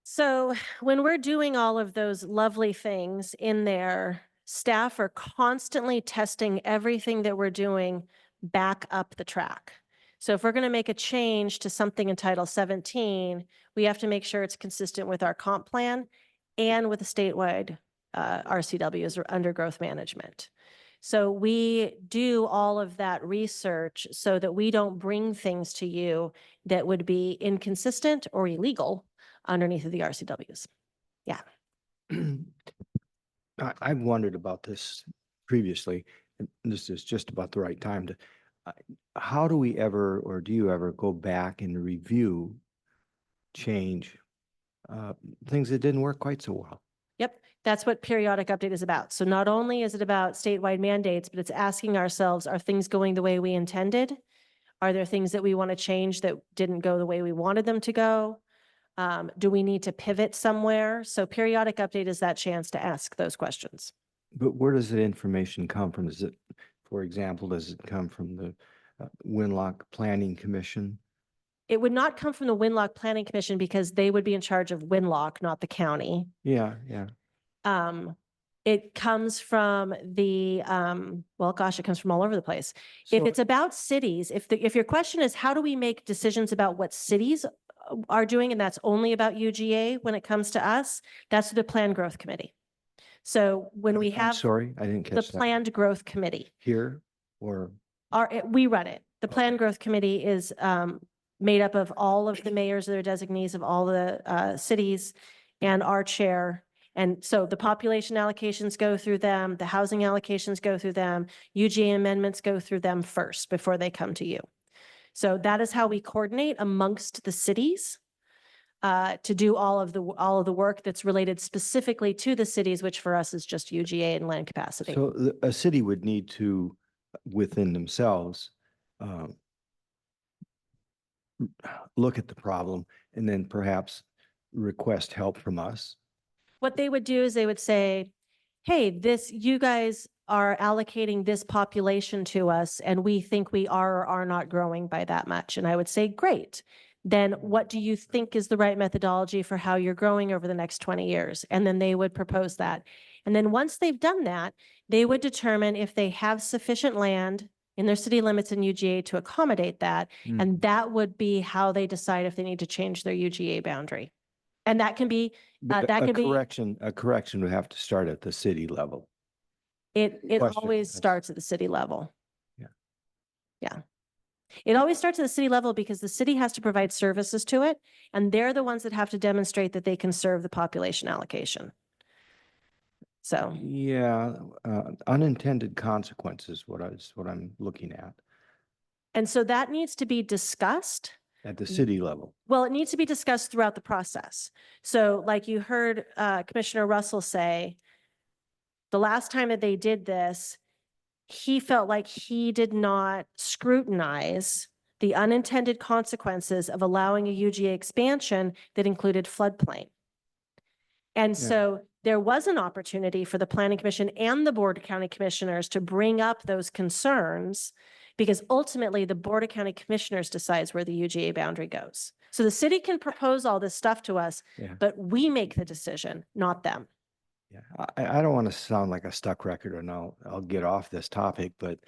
So when we're doing all of those lovely things in there, staff are constantly testing everything that we're doing back up the track. So if we're going to make a change to something in Title 17, we have to make sure it's consistent with our comp plan and with the statewide RCWs or undergrowth management. So we do all of that research so that we don't bring things to you that would be inconsistent or illegal underneath of the RCWs. Yeah. I've wondered about this previously, and this is just about the right time to, how do we ever, or do you ever go back and review, change things that didn't work quite so well? Yep. That's what periodic update is about. So not only is it about statewide mandates, but it's asking ourselves, are things going the way we intended? Are there things that we want to change that didn't go the way we wanted them to go? Do we need to pivot somewhere? So periodic update is that chance to ask those questions. But where does that information come from? Is it, for example, does it come from the Winlock Planning Commission? It would not come from the Winlock Planning Commission because they would be in charge of Winlock, not the county. Yeah. It comes from the, well, gosh, it comes from all over the place. If So- it's about cities, if your question is, how do we make decisions about what cities are doing, and that's only about UGA when it comes to us, that's the Planned Growth Committee. So when we I'm have sorry, I didn't the catch that. Planned Growth Committee, Here or? we run it. The Planned Growth Committee is made up of all of the mayors or their designees of all the cities and our chair. And so the population allocations go through them, the housing allocations go through them, UGA amendments go through them first before they come to you. So that is how we coordinate amongst the cities. to do all of the work that's related specifically to the cities, which for us is just UGA and land capacity. So a city would need to, within themselves, look at the problem and then perhaps request help from us. What they would do is they would say, hey, you guys are allocating this population to us and we think we are or are not growing by that much. And I would say, great. Then what do you think is the right methodology for how you're growing over the next 20 years? And then they would propose that. And then once they've done that, they would determine if they have sufficient land in their city limits in UGA to accommodate that. And that would be how they decide if they need to change their UGA boundary. And that can be, But that could be, a correction would have to start at the city level. it question. always That's- starts at the city level. Yeah. Yeah. It always starts at the city level because the city has to provide services to it, and they're the ones that have to demonstrate that they can serve the population allocation. So, Yeah, unintended consequences, what I'm looking at and so that needs to be discussed. at the city level. Well, it needs to be discussed throughout the process. So like you heard Commissioner Russell say, the last time that they did this, he felt like he did not scrutinize the unintended consequences of allowing a UGA expansion that included floodplain. And Yeah. so there was an opportunity for the Planning Commission and the Board of County Commissioners to bring up those concerns, because ultimately the Board of County Commissioners decides where the UGA boundary goes. So the city can propose all this stuff to us, Yeah. but we make the decision, not them. Yeah, I don't want to sound like a stuck record, and I'll get off this topic, but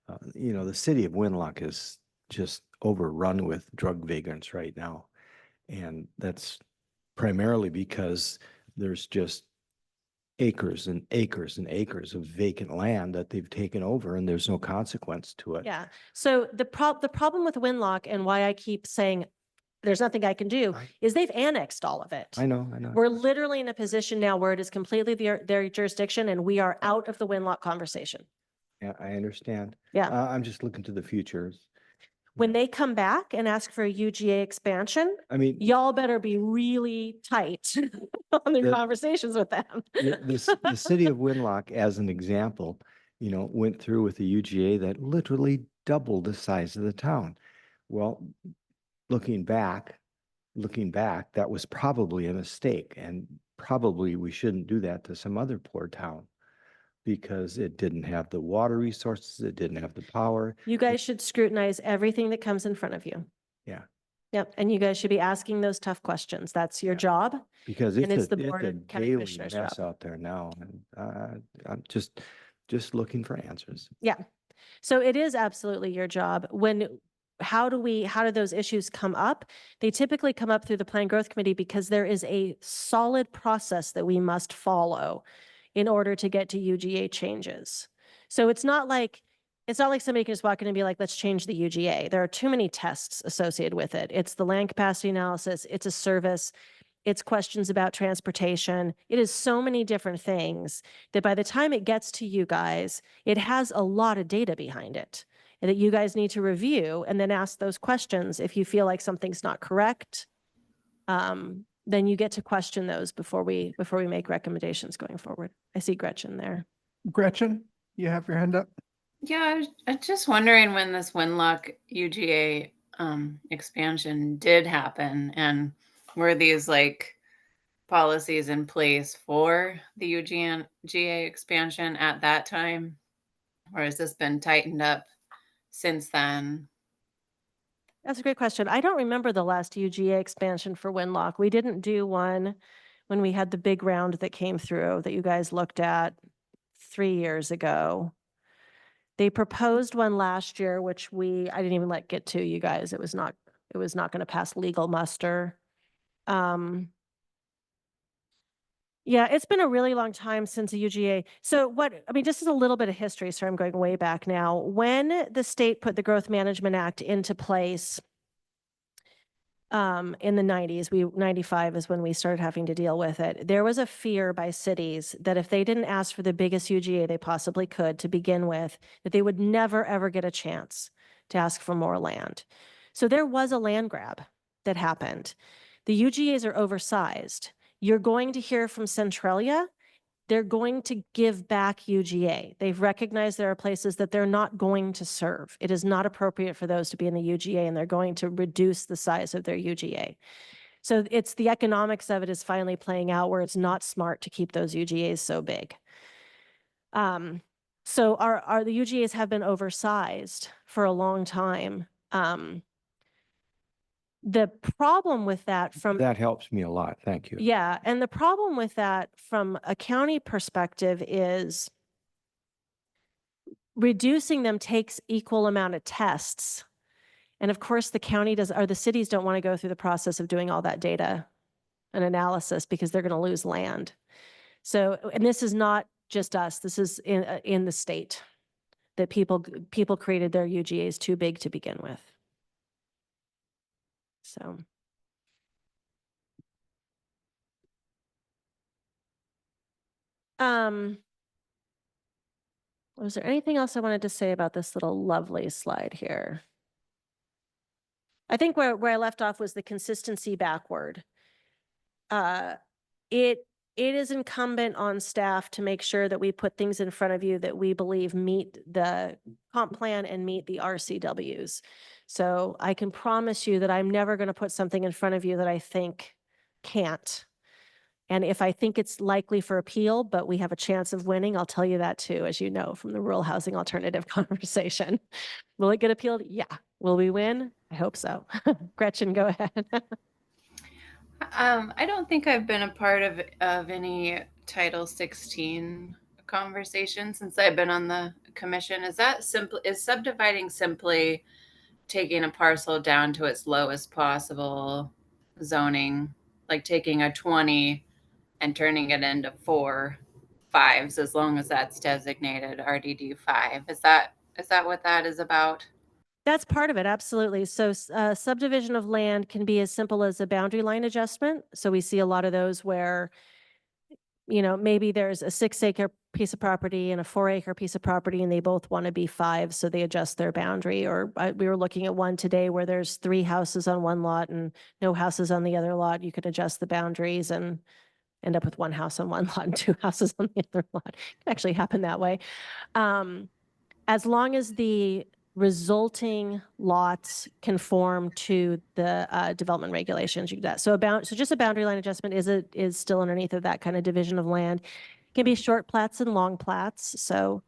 the city of Winlock is just overrun with drug vagrants right now. And that's primarily because there's just acres and acres and acres of vacant land that they've taken over and there's no consequence to it. Yeah. So the problem with Winlock and why I keep saying there's nothing I can do is they've annexed all of it. I know. We're literally in a position now where it is completely their jurisdiction and we are out of the Winlock conversation. Yeah, I understand. Yeah. I'm just looking to the future. When they come back and ask for a UGA expansion, I mean, y'all better be really tight on their The- conversations with them. the city of Winlock, as an example, went through with a UGA that literally doubled the size of the town. Well, looking back, that was probably a mistake, and probably we shouldn't do that to some other poor town because it didn't have the water resources, it didn't have the power. You guys should scrutinize everything that comes in front of you. Yeah. Yep. And you guys should be asking those tough questions. That's your job. Because And it's it's the a Board of County daily Commissioners' mess job. out there now, and I'm just looking for answers. Yeah. So it is absolutely your job. How do those issues come up? They typically come up through the Plan Growth Committee because there is a solid process that we must follow in order to get to UGA changes. So it's not like somebody can just walk in and be like, let's change the UGA. There are too many tests associated with it. It's the land capacity analysis, it's a service, it's questions about transportation. It is so many different things that by the time it gets to you guys, it has a lot of data behind it and that you guys need to review and then ask those questions. If you feel like something's not correct, then you get to question those before we make recommendations going forward. I see Gretchen there. Gretchen, you have your hand up? Yeah, I was just wondering when this Winlock UGA expansion did happen, and were these like policies in place for the UGA expansion at that time, or has this been tightened up since then? That's a great question. I don't remember the last UGA expansion for Winlock. We didn't do one when we had the big round that came through that you guys looked at 3 years ago. They proposed one last year, which I didn't even let get to you guys. It was not going to pass legal muster. Yeah, it's been a really long time since the UGA. So just as a little bit of history, so I'm going way back now. When the state put the Growth Management Act into place in the 90s, 95 is when we started having to deal with it. There was a fear by cities that if they didn't ask for the biggest UGA they possibly could to begin with, that they would never, ever get a chance to ask for more land. So there was a land grab that happened. The UGAs are oversized. You're going to hear from Centralia. They're going to give back UGA. They've recognized there are places that they're not going to serve. It is not appropriate for those to be in the UGA, and they're going to reduce the size of their UGA. So it's the economics of it is finally playing out where it's not smart to keep those UGAs so big. So the UGAs have been oversized for a long time. The problem with that That helps me a lot. Thank you. yeah, and the problem with that from a county perspective is reducing them takes equal amount of tests. And of course, the county or the cities don't want to go through the process of doing all that data and analysis because they're going to lose land. So, and this is not just us, this is in the state that people created their UGAs too big to begin with. So. Was there anything else I wanted to say about this little lovely slide here? I think where I left off was the consistency backward. It is incumbent on staff to make sure that we put things in front of you that we believe meet the comp plan and meet the RCWs. So I can promise you that I'm never going to put something in front of you that I think can't. And if I think it's likely for appeal, but we have a chance of winning, I'll tell you that too, as you know, from the rural housing alternative conversation. Will it get appealed? Yeah. Will we win? I hope so. Gretchen, go ahead. I don't think I've been a part of any Title 16 conversation since I've been on the commission. Is subdividing simply taking a parcel down to its lowest possible zoning, like taking a 20 and turning it into 4 5s, as long as that's designated RDD 5? Is that what that is about? That's part of it, absolutely. So subdivision of land can be as simple as a boundary line adjustment. So we see a lot of those where, you know, maybe there's a 6-acre piece of property and a 4-acre piece of property, and they both want to be 5, so they adjust their boundary. Or we were looking at one today where there's 3 houses on one lot and no houses on the other lot. You could adjust the boundaries and end up with 1 house on one lot and 2 houses on the other lot. It can actually happen that way. As long as the resulting lots conform to the development regulations, you do that. So just a boundary line adjustment is still underneath of that kind of division of land. It can be short plats and long plats. So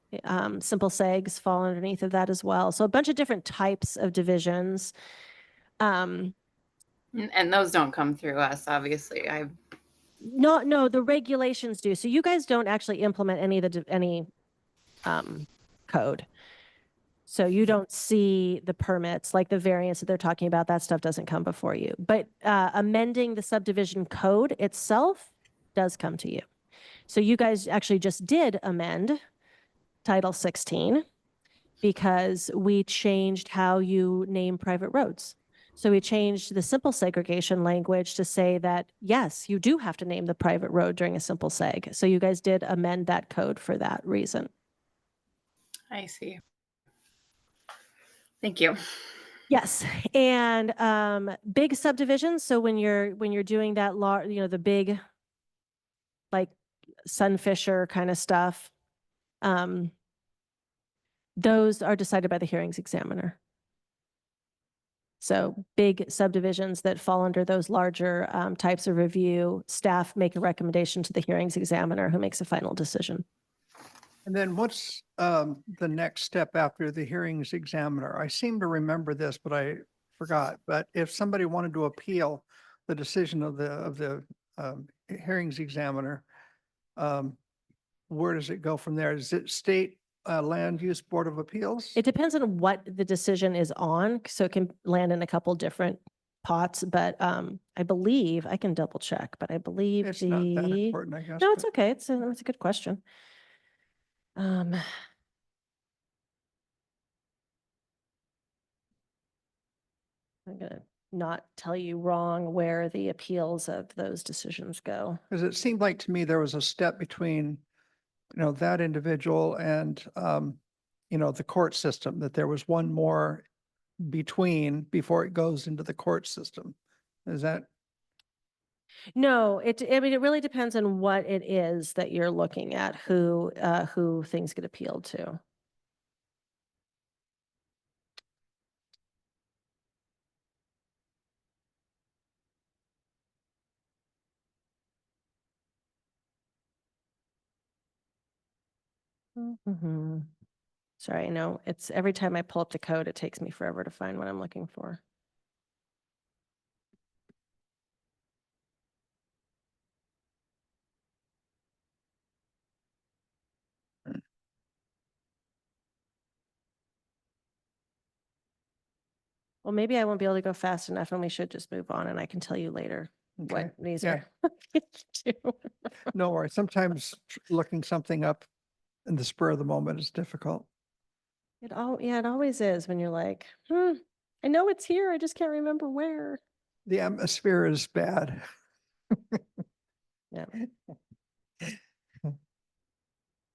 simple segs fall underneath of that as well. So a bunch of different types of divisions. And those don't come through us, obviously. No, the regulations do. So you guys don't actually implement any of any code. So you don't see the permits, like the variance that they're talking about, that stuff doesn't come before you. But amending the subdivision code itself does come to you. So you guys actually just did amend Title 16 because we changed how you name private roads. So we changed the simple segregation language to say that, yes, you do have to name the private road during a simple seg. So you guys did amend that code for that reason. I see. Thank you. Yes, and big subdivisions. So when you're doing that the big, like Sunfisher kind of stuff, those are decided by the hearings examiner. So big subdivisions that fall under those larger types of review, staff make a recommendation to the hearings examiner who makes a final decision. And then what's the next step after the hearings examiner? I seem to remember this, but I forgot. But if somebody wanted to appeal the decision of the hearings examiner, where does it go from there? Is it state land use board of appeals? It depends on what the decision is on. So it can land in a couple different pots, but I believe, I can double check, but I believe It's not that important, I guess. No, it's but- okay. It's a good question. I'm gonna not tell you wrong where the appeals of those decisions go. Because it seemed like to me there was a step between, that individual and, the court system, that there was one more before it goes into the court system. Is that No, I mean, it really depends on what it is that you're looking at, who things get appealed to. Mhm. Sorry, no, it's every time I pull up the code, it takes me forever to find what I'm looking for. Well, maybe I won't be able to go fast enough and we should just move on and I can tell you later Okay. what these Yeah. are. to. No worries. Sometimes looking something up in the spur of the moment is difficult. Yeah, it always is when you're like, I know it's here, I just can't remember where. The atmosphere is bad. Yeah.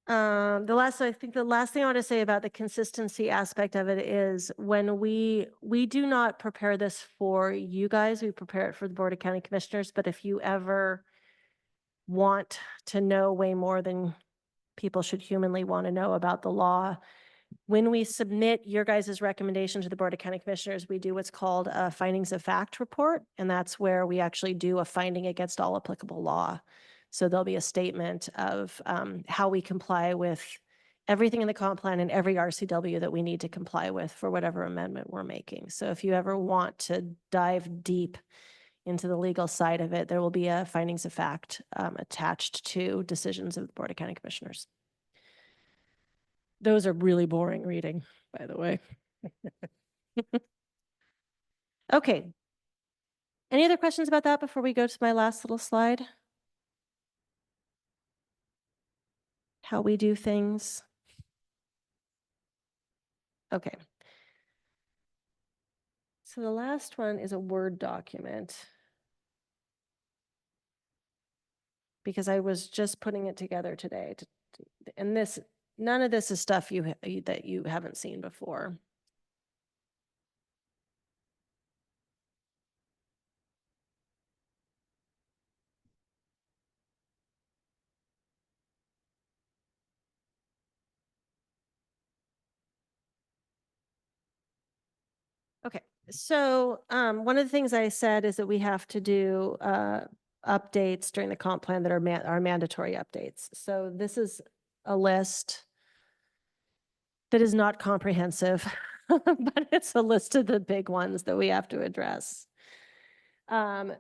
I think the last thing I want to say about the consistency aspect of it is when we do not prepare this for you guys, we prepare it for the Board of County Commissioners, but if you ever want to know way more than people should humanly want to know about the law, when we submit your guys' recommendation to the Board of County Commissioners, we do what's called a findings of fact report, and that's where we actually do a finding against all applicable law. So there'll be a statement of how we comply with everything in the comp plan and every RCW that we need to comply with for whatever amendment we're making. So if you ever want to dive deep into the legal side of it, there will be a findings of fact attached to decisions of the Board of County Commissioners. Those are really boring reading, by the way. Okay. Any other questions about that before we go to my last little slide? How we do things. Okay. So the last one is a Word document. Because I was just putting it together today. And none of this is stuff that you haven't seen before. Okay, so one of the things I said is that we have to do updates during the comp plan that are mandatory updates. So this is a list that is not comprehensive, but it's a list of the big ones that we have to address. And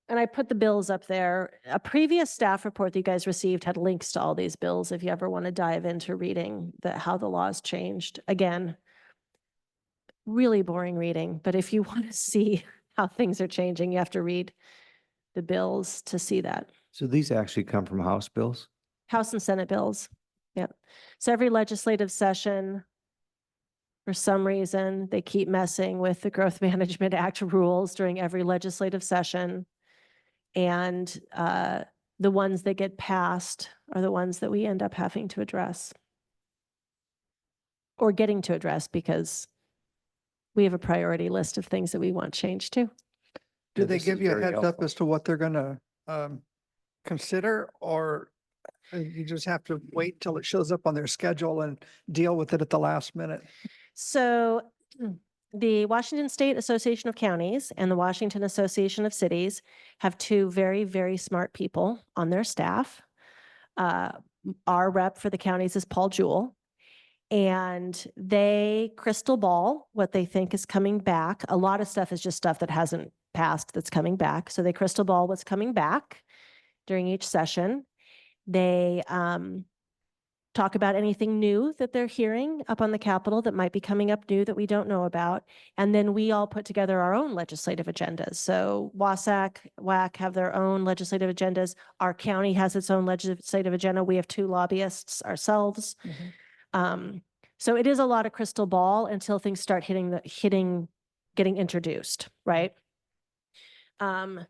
I put the bills up there. A previous staff report that you guys received had links to all these bills if you ever want to dive into reading how the laws changed. Again, really boring reading, but if you want to see how things are changing, you have to read the bills to see that. So these actually come from House bills? House and Senate bills. Yep. So every legislative session, for some reason, they keep messing with the Growth Management Act rules during every legislative session. And the ones that get passed are the ones that we end up having to address. Or getting to address because we have a priority list of things that we want changed too. Do Yeah, they this give is you a very heads up helpful. as to what they're gonna consider, or you just have to wait till it shows up on their schedule and deal with it at the last minute? So the Washington State Association of Counties and the Washington Association of Cities have two very, very smart people on their staff. Our rep for the counties is Paul Jewell. And they crystal ball what they think is coming back. A lot of stuff is just stuff that hasn't passed that's coming back. So they crystal ball what's coming back during each session. They talk about anything new that they're hearing up on the Capitol that might be coming up new that we don't know about. And then we all put together our own legislative agendas. So WASAC, WAC have their own legislative agendas. Our county has its own legislative agenda. We have two lobbyists ourselves. So it is a lot of crystal ball until things start getting introduced, right? And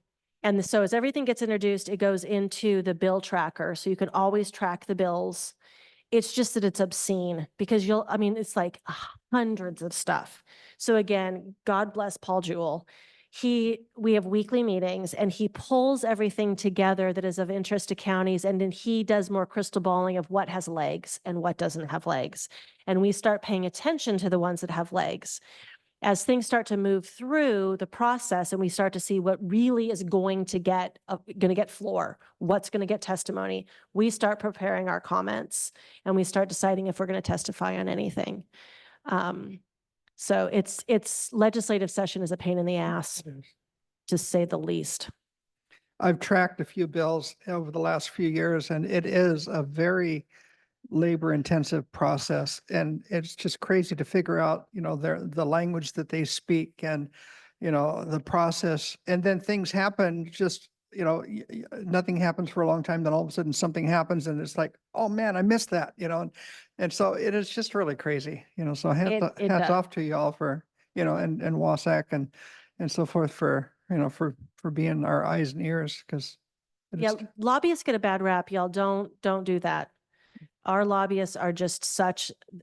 so as everything gets introduced, it goes into the bill tracker. So you can always track the bills. It's just that it's obscene because it's like hundreds of stuff. So again, God bless Paul Jewell. we have weekly meetings and he pulls everything together that is of interest to counties. And then he does more crystal balling of what has legs and what doesn't have legs. And we start paying attention to the ones that have legs. As things start to move through the process and we start to see what really is going to get floor, what's going to get testimony, we start preparing our comments and we start deciding if we're going to testify on anything. So it's legislative session is a pain in the ass, to say the least. I've tracked a few bills over the last few years, and it is a very labor-intensive process. And it's just crazy to figure out, the language that they speak and, the process. And then things happen, just, nothing happens for a long time. Then all of a sudden something happens and it's like, oh man, I missed that, and so it is just really crazy, so hats does. off to y'all for, and Wasack and so forth for, for being our eyes and ears, because Yeah, lobbyists get a bad rap, y'all. Don't do that. Our lobbyists are just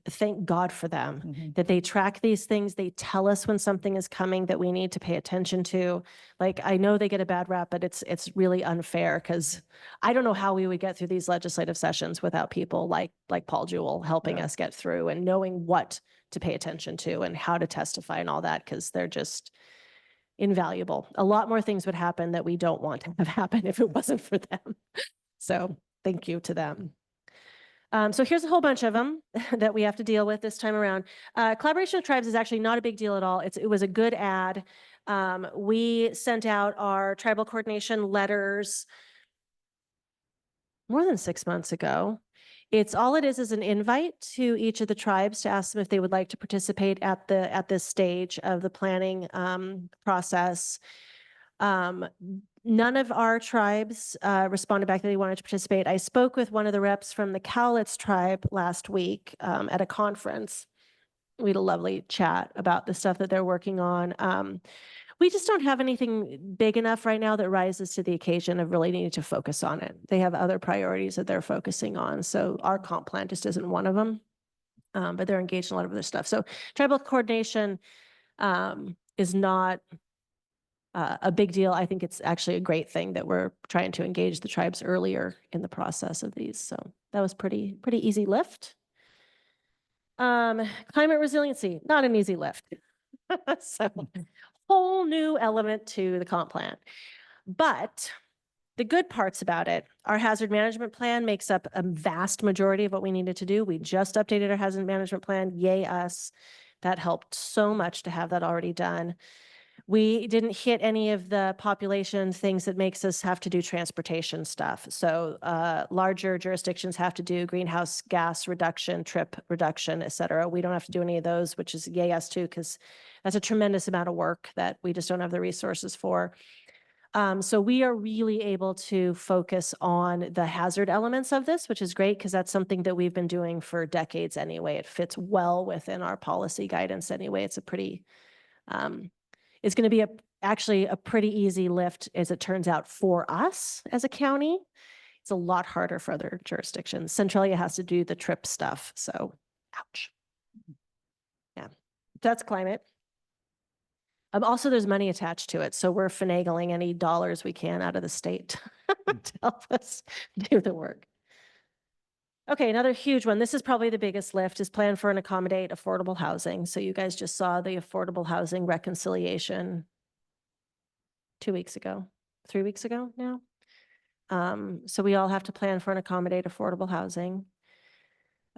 thank God for them, that they track these things. They tell us when something is coming that we need to pay attention to. Like, I know they get a bad rap, but it's really unfair, because I don't know how we would get through these legislative sessions without people like Paul Jewell helping us get through and knowing what to pay attention to and how to testify and all that, because they're just invaluable. A lot more things would happen that we don't want to have happen if it wasn't for them. So thank you to them. So here's a whole bunch of them that we have to deal with this time around. Collaboration of Tribes is actually not a big deal at all. It was a good ad. We sent out our tribal coordination letters more than 6 months ago. All it is an invite to each of the tribes to ask them if they would like to participate at this stage of the planning process. None of our tribes responded back that they wanted to participate. I spoke with one of the reps from the Cowlitz tribe last week at a conference. We had a lovely chat about the stuff that they're working on. We just don't have anything big enough right now that rises to the occasion of really needing to focus on it. They have other priorities that they're focusing on. So our comp plan just isn't one of them, but they're engaged in a lot of other stuff. So tribal coordination is not a big deal. I think it's actually a great thing that we're trying to engage the tribes earlier in the process of these. So that was pretty easy lift. Climate resiliency, not an easy lift. So whole new element to the comp plan. But the good parts about it, our hazard management plan makes up a vast majority of what we needed to do. We just updated our hazard management plan. Yay us. That helped so much to have that already done. We didn't hit any of the population things that makes us have to do transportation stuff. So larger jurisdictions have to do greenhouse gas reduction, trip reduction, et cetera. We don't have to do any of those, which is yay us too, because that's a tremendous amount of work that we just don't have the resources for. So we are really able to focus on the hazard elements of this, which is great, because that's something that we've been doing for decades anyway. It fits well within our policy guidance anyway. It's a pretty... it's going to be actually a pretty easy lift, as it turns out, for us as a county. It's a lot harder for other jurisdictions. Centralia has to do the trip stuff, so ouch. Yeah, that's climate. Also, there's money attached to it, so we're finagling any dollars we can out of the state to help us do the work. Okay, another huge one. This is probably the biggest lift, is plan for and accommodate affordable housing. So you guys just saw the affordable housing reconciliation 2 weeks ago, 3 weeks ago now. So we all have to plan for and accommodate affordable housing.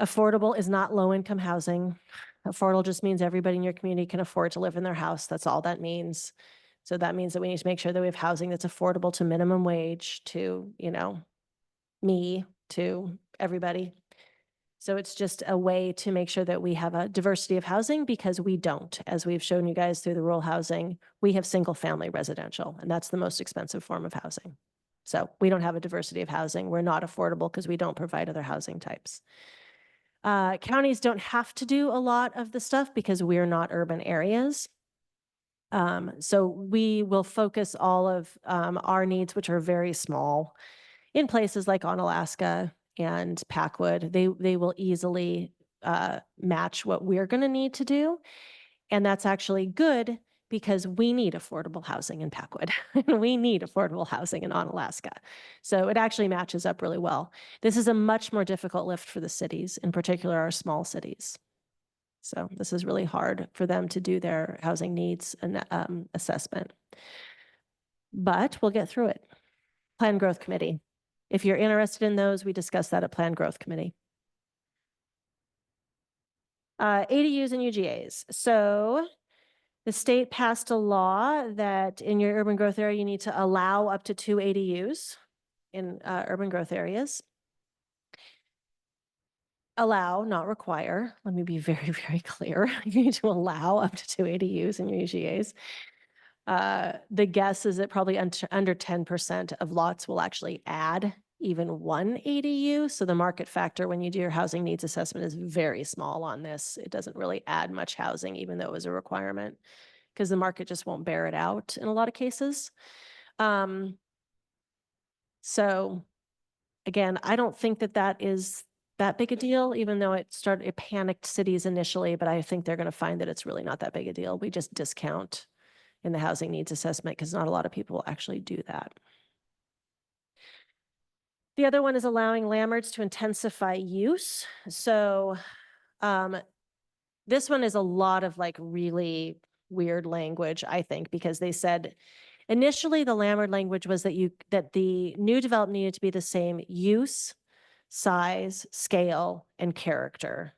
Affordable is not low-income housing. Affordable just means everybody in your community can afford to live in their house. That's all that means. So that means that we need to make sure that we have housing that's affordable to minimum wage, to, me, to everybody. So it's just a way to make sure that we have a diversity of housing, because we don't. As we've shown you guys through the rural housing, we have single family residential, and that's the most expensive form of housing. So we don't have a diversity of housing. We're not affordable because we don't provide other housing types. Counties don't have to do a lot of the stuff because we're not urban areas. So we will focus all of our needs, which are very small, in places like Onalaska and Packwood. They will easily match what we're going to need to do. And that's actually good, because we need affordable housing in Packwood and we need affordable housing in Onalaska. So it actually matches up really well. This is a much more difficult lift for the cities, in particular our small cities. So this is really hard for them to do their housing needs and assessment. But we'll get through it. Plan Growth Committee. If you're interested in those, we discussed that at Plan Growth Committee. ADUs and UGAs. So the state passed a law that in your urban growth area, you need to allow up to 2 ADUs in urban growth areas. Allow, not require. Let me be very, very clear. You need to allow up to 2 ADUs in your UGAs. The guess is that probably under 10% of lots will actually add even 1 ADU. So the market factor when you do your housing needs assessment is very small on this. It doesn't really add much housing, even though it was a requirement, because the market just won't bear it out in a lot of cases. So again, I don't think that that is that big a deal, even though it panicked cities initially, but I think they're going to find that it's really not that big a deal. We just discount in the housing needs assessment because not a lot of people actually do that. The other one is allowing landlords to intensify use. So this one is a lot of like really weird language, I think, because they said initially the landlord language was that the new development needed to be the same use, size, scale, and character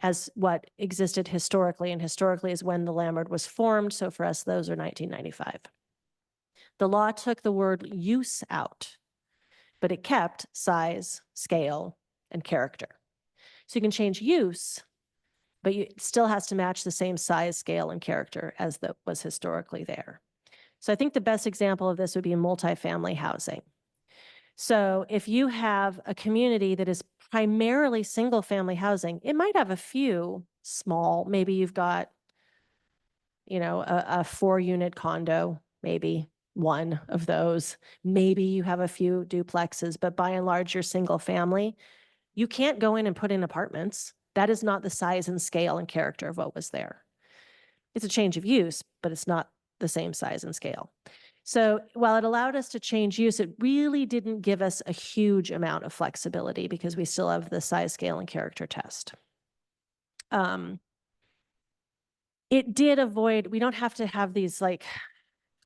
as what existed historically. And historically is when the landlord was formed. So for us, those are 1995. The law took the word use out, but it kept size, scale, and character. So you can change use, but it still has to match the same size, scale, and character as that was historically there. So I think the best example of this would be in multifamily housing. So if you have a community that is primarily single-family housing, it might have a few small, maybe you've got, you know, a 4-unit condo, maybe one of those. Maybe you have a few duplexes, but by and large, you're single family. You can't go in and put in apartments. That is not the size and scale and character of what was there. It's a change of use, but it's not the same size and scale. So while it allowed us to change use, it really didn't give us a huge amount of flexibility because we still have the size, scale, and character test. It did avoid, we don't have to have these like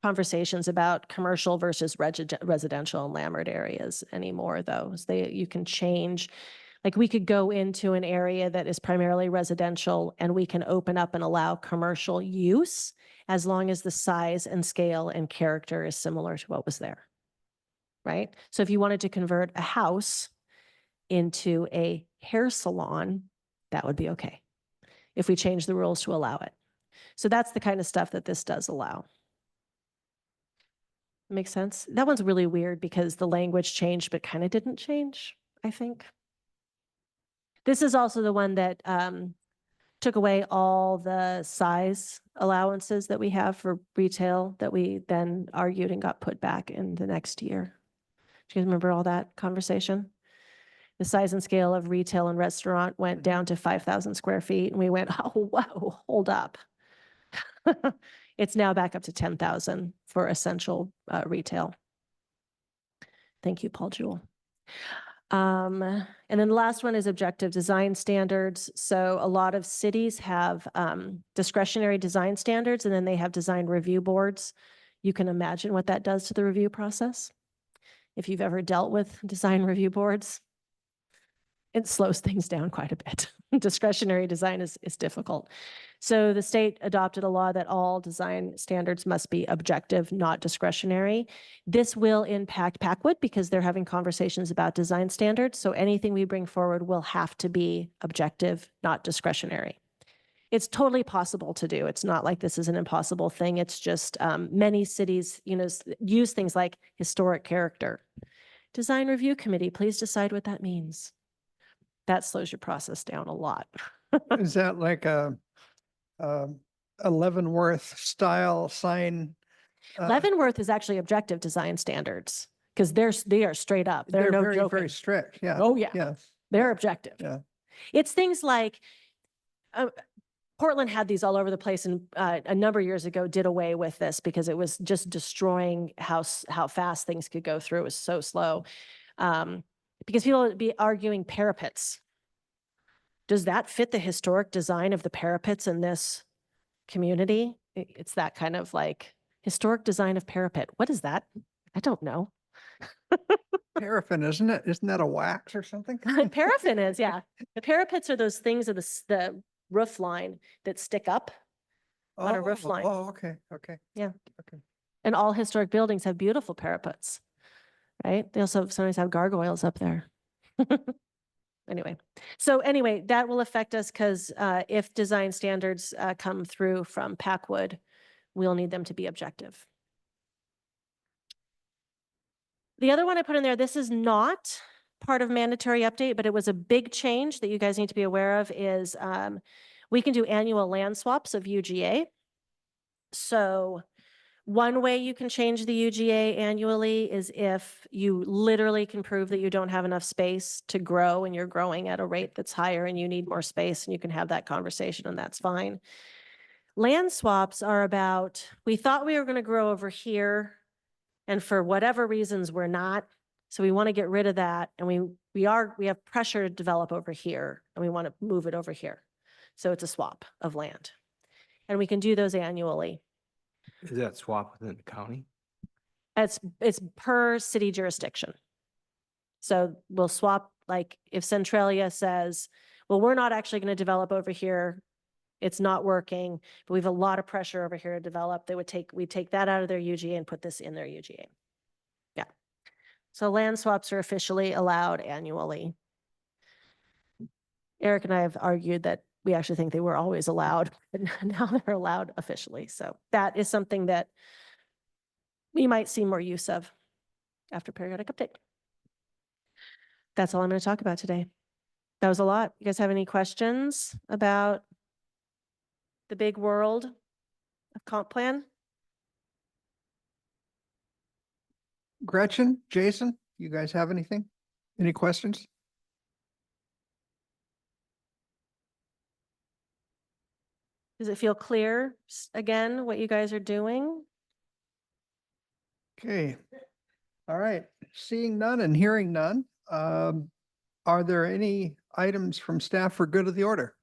conversations about commercial versus residential and landlord areas anymore, though. You can change, like we could go into an area that is primarily residential and we can open up and allow commercial use as long as the size and scale and character is similar to what was there, right? So if you wanted to convert a house into a hair salon, that would be okay if we change the rules to allow it. So that's the kind of stuff that this does allow. Makes sense? That one's really weird because the language changed, but kind of didn't change, I think. This is also the one that took away all the size allowances that we have for retail that we then argued and got put back in the next year. Do you guys remember all that conversation? The size and scale of retail and restaurant went down to 5,000 square feet. And we went, oh, whoa, hold up. It's now back up to 10,000 for essential retail. Thank you, Paul Jewell. And then the last one is objective design standards. So a lot of cities have discretionary design standards, and then they have design review boards. You can imagine what that does to the review process. If you've ever dealt with design review boards, it slows things down quite a bit. Discretionary design is difficult. So the state adopted a law that all design standards must be objective, not discretionary. This will impact Packwood because they're having conversations about design standards. So anything we bring forward will have to be objective, not discretionary. It's totally possible to do. It's not like this is an impossible thing. It's just many cities, use things like historic character. Design review committee, please decide what that means. That slows your process down a lot. Is that like a Leavenworth style sign? Leavenworth is actually objective design standards because they are straight up. They're no very, joking. very strict. Yeah. Oh yeah. Yes. They're objective. Yeah. It's things like Portland had these all over the place and a number of years ago did away with this because it was just destroying how fast things could go through. It was so slow. Because people would be arguing parapets. Does that fit the historic design of the parapets in this community? It's that kind of like historic design of parapet. What is that? I don't know. Paraffin, isn't it? Isn't that a wax or something? Paraffin is, yeah. The parapets are those things of the roof line that stick up on a roof line. Oh, okay, okay. And all historic buildings have beautiful parapets, right? They also sometimes have gargoyles up there. Anyway, that will affect us because if design standards come through from Packwood, we'll need them to be objective. The other one I put in there, this is not part of mandatory update, but it was a big change that you guys need to be aware of is we can do annual land swaps of UGA. So one way you can change the UGA annually is if you literally can prove that you don't have enough space to grow and you're growing at a rate that's higher and you need more space, and you can have that conversation and that's fine. Land swaps are about, we thought we were going to grow over here and for whatever reasons we're not. So we want to get rid of that. And we have pressure to develop over here and we want to move it over here. So it's a swap of land. And we can do those annually. Is that swap within the county? It's per city jurisdiction. So we'll swap, like if Centralia says, well, we're not actually going to develop over here. It's not working, but we have a lot of pressure over here to develop. We take that out of their UGA and put this in their UGA. Yeah. So land swaps are officially allowed annually. Eric and I have argued that we actually think they were always allowed, but now they're allowed officially. So that is something that we might see more use of after periodic update. That's all I'm going to talk about today. That was a lot. You guys have any questions about the big world of comp plan? Gretchen, Jason, you guys have anything? Any questions? Does it feel clear again what you guys are doing? Okay. All right. Seeing none and hearing none. Are there any items from staff for good of the order?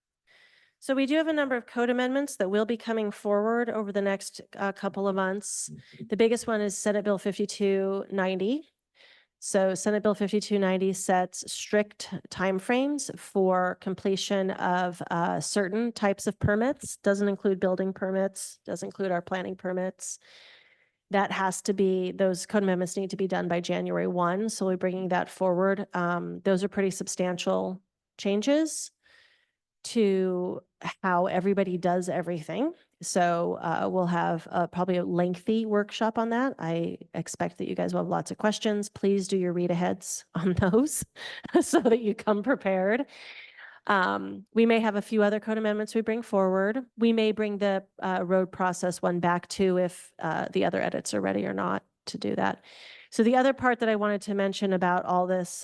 So we do have a number of code amendments that will be coming forward over the next couple of months. The biggest one is Senate Bill 5290. So Senate Bill 5290 sets strict timeframes for completion of certain types of permits. Doesn't include building permits, doesn't include our planning permits. That has to be, those code amendments need to be done by January 1. So we're bringing that forward. Those are pretty substantial changes to how everybody does everything. So we'll have probably a lengthy workshop on that. I expect that you guys will have lots of questions. Please do your read aheads on those so that you come prepared. We may have a few other code amendments we bring forward. We may bring the road process one back too if the other edits are ready or not to do that. So the other part that I wanted to mention about all this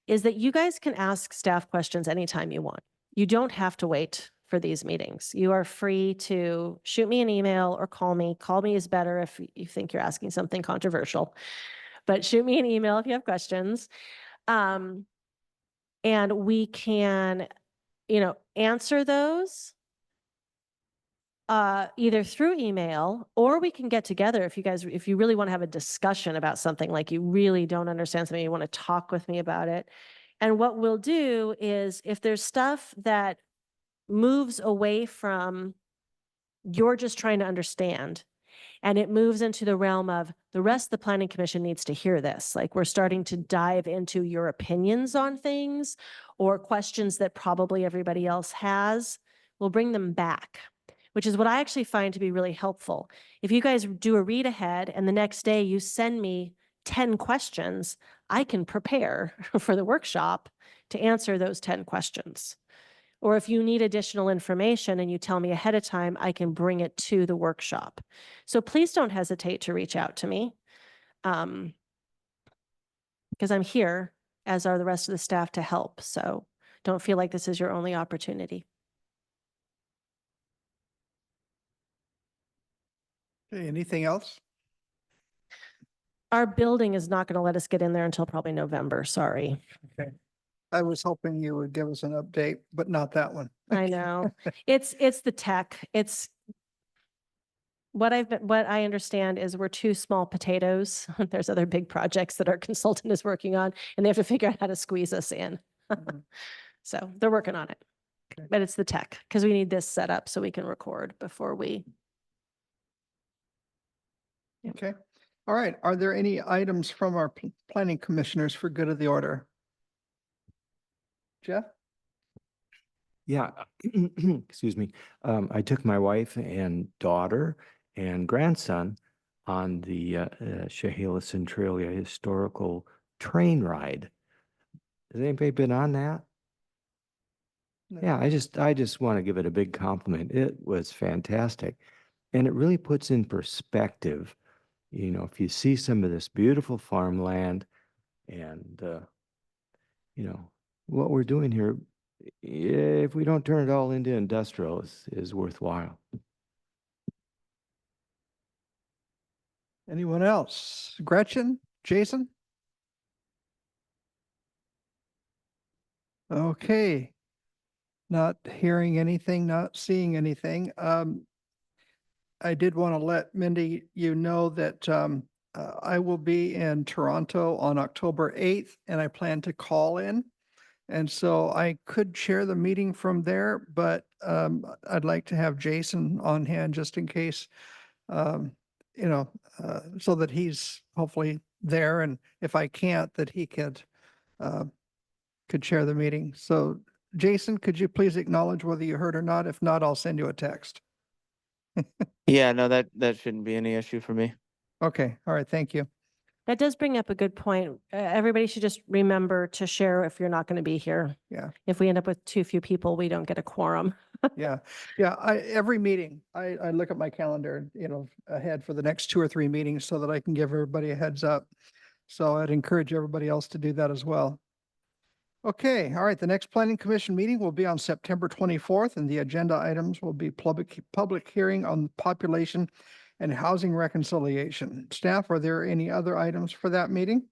is that you guys can ask staff questions anytime you want. You don't have to wait for these meetings. You are free to shoot me an email or call me. Call me is better if you think you're asking something controversial, but shoot me an email if you have questions. And we can, answer those either through email, or we can get together if you really want to have a discussion about something, like you really don't understand something, you want to talk with me about it. And what we'll do is if there's stuff that moves away from you're just trying to understand, and it moves into the realm of the rest of the Planning Commission needs to hear this. Like we're starting to dive into your opinions on things or questions that probably everybody else has, we'll bring them back, which is what I actually find to be really helpful. If you guys do a read ahead and the next day you send me 10 questions, I can prepare for the workshop to answer those 10 questions. Or if you need additional information and you tell me ahead of time, I can bring it to the workshop. So please don't hesitate to reach out to me because I'm here, as are the rest of the staff, to help. So don't feel like this is your only opportunity. Okay, anything else? Our building is not going to let us get in there until probably November. Sorry. I was hoping you would give us an update, but not that one. I know. It's the tech. It's what I understand is we're two small potatoes. There's other big projects that our consultant is working on, and they have to figure out how to squeeze us in. Mhm. So they're working on it. Okay. But it's the tech, because we need this set up so we can record before we. Yep. Okay. All right. Are there any items from our planning commissioners for good of the order? Jeff? Yeah, excuse me. I took my wife and daughter and grandson on the Chehalis Centralia Historical Train Ride. Has anybody been on that? No. Yeah, I just want to give it a big compliment. It was fantastic. And it really puts in perspective, you know, if you see some of this beautiful farmland and, you know, what we're doing here, if we don't turn it all into industrial, is worthwhile. Anyone else? Gretchen? Jason? Okay. Not hearing anything, not seeing anything. I did want to let Mindy, you know that I will be in Toronto on October 8th and I plan to call in. And so I could chair the meeting from there, but I'd like to have Jason on hand just in case, you know, so that he's hopefully there. And if I can't, that he could chair the meeting. So Jason, could you please acknowledge whether you heard or not? If not, I'll send you a text. Yeah, no, that shouldn't be any issue for me. Okay. All right. Thank you. That does bring up a good point. Everybody should just remember to share if you're not going to be here. Yeah. If we end up with too few people, we don't get a quorum. Yeah. Yeah. Every meeting, I look at my calendar, you know, ahead for the next 2 or 3 meetings so that I can give everybody a heads up. So I'd encourage everybody else to do that as well. Okay. All right. The next planning commission meeting will be on September 24th and the agenda items will be public hearing on population and housing reconciliation. Staff, are there any other items for that meeting?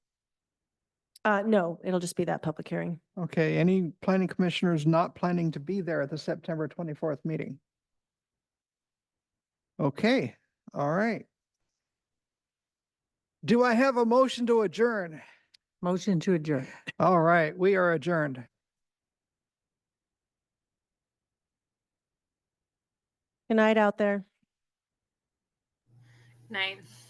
No, it'll just be that public hearing. Okay. Any planning commissioners not planning to be there at the September 24th meeting? Okay. All right. Do I have a motion to adjourn? Motion to adjourn. All right, we are adjourned. Good night out there. Nice.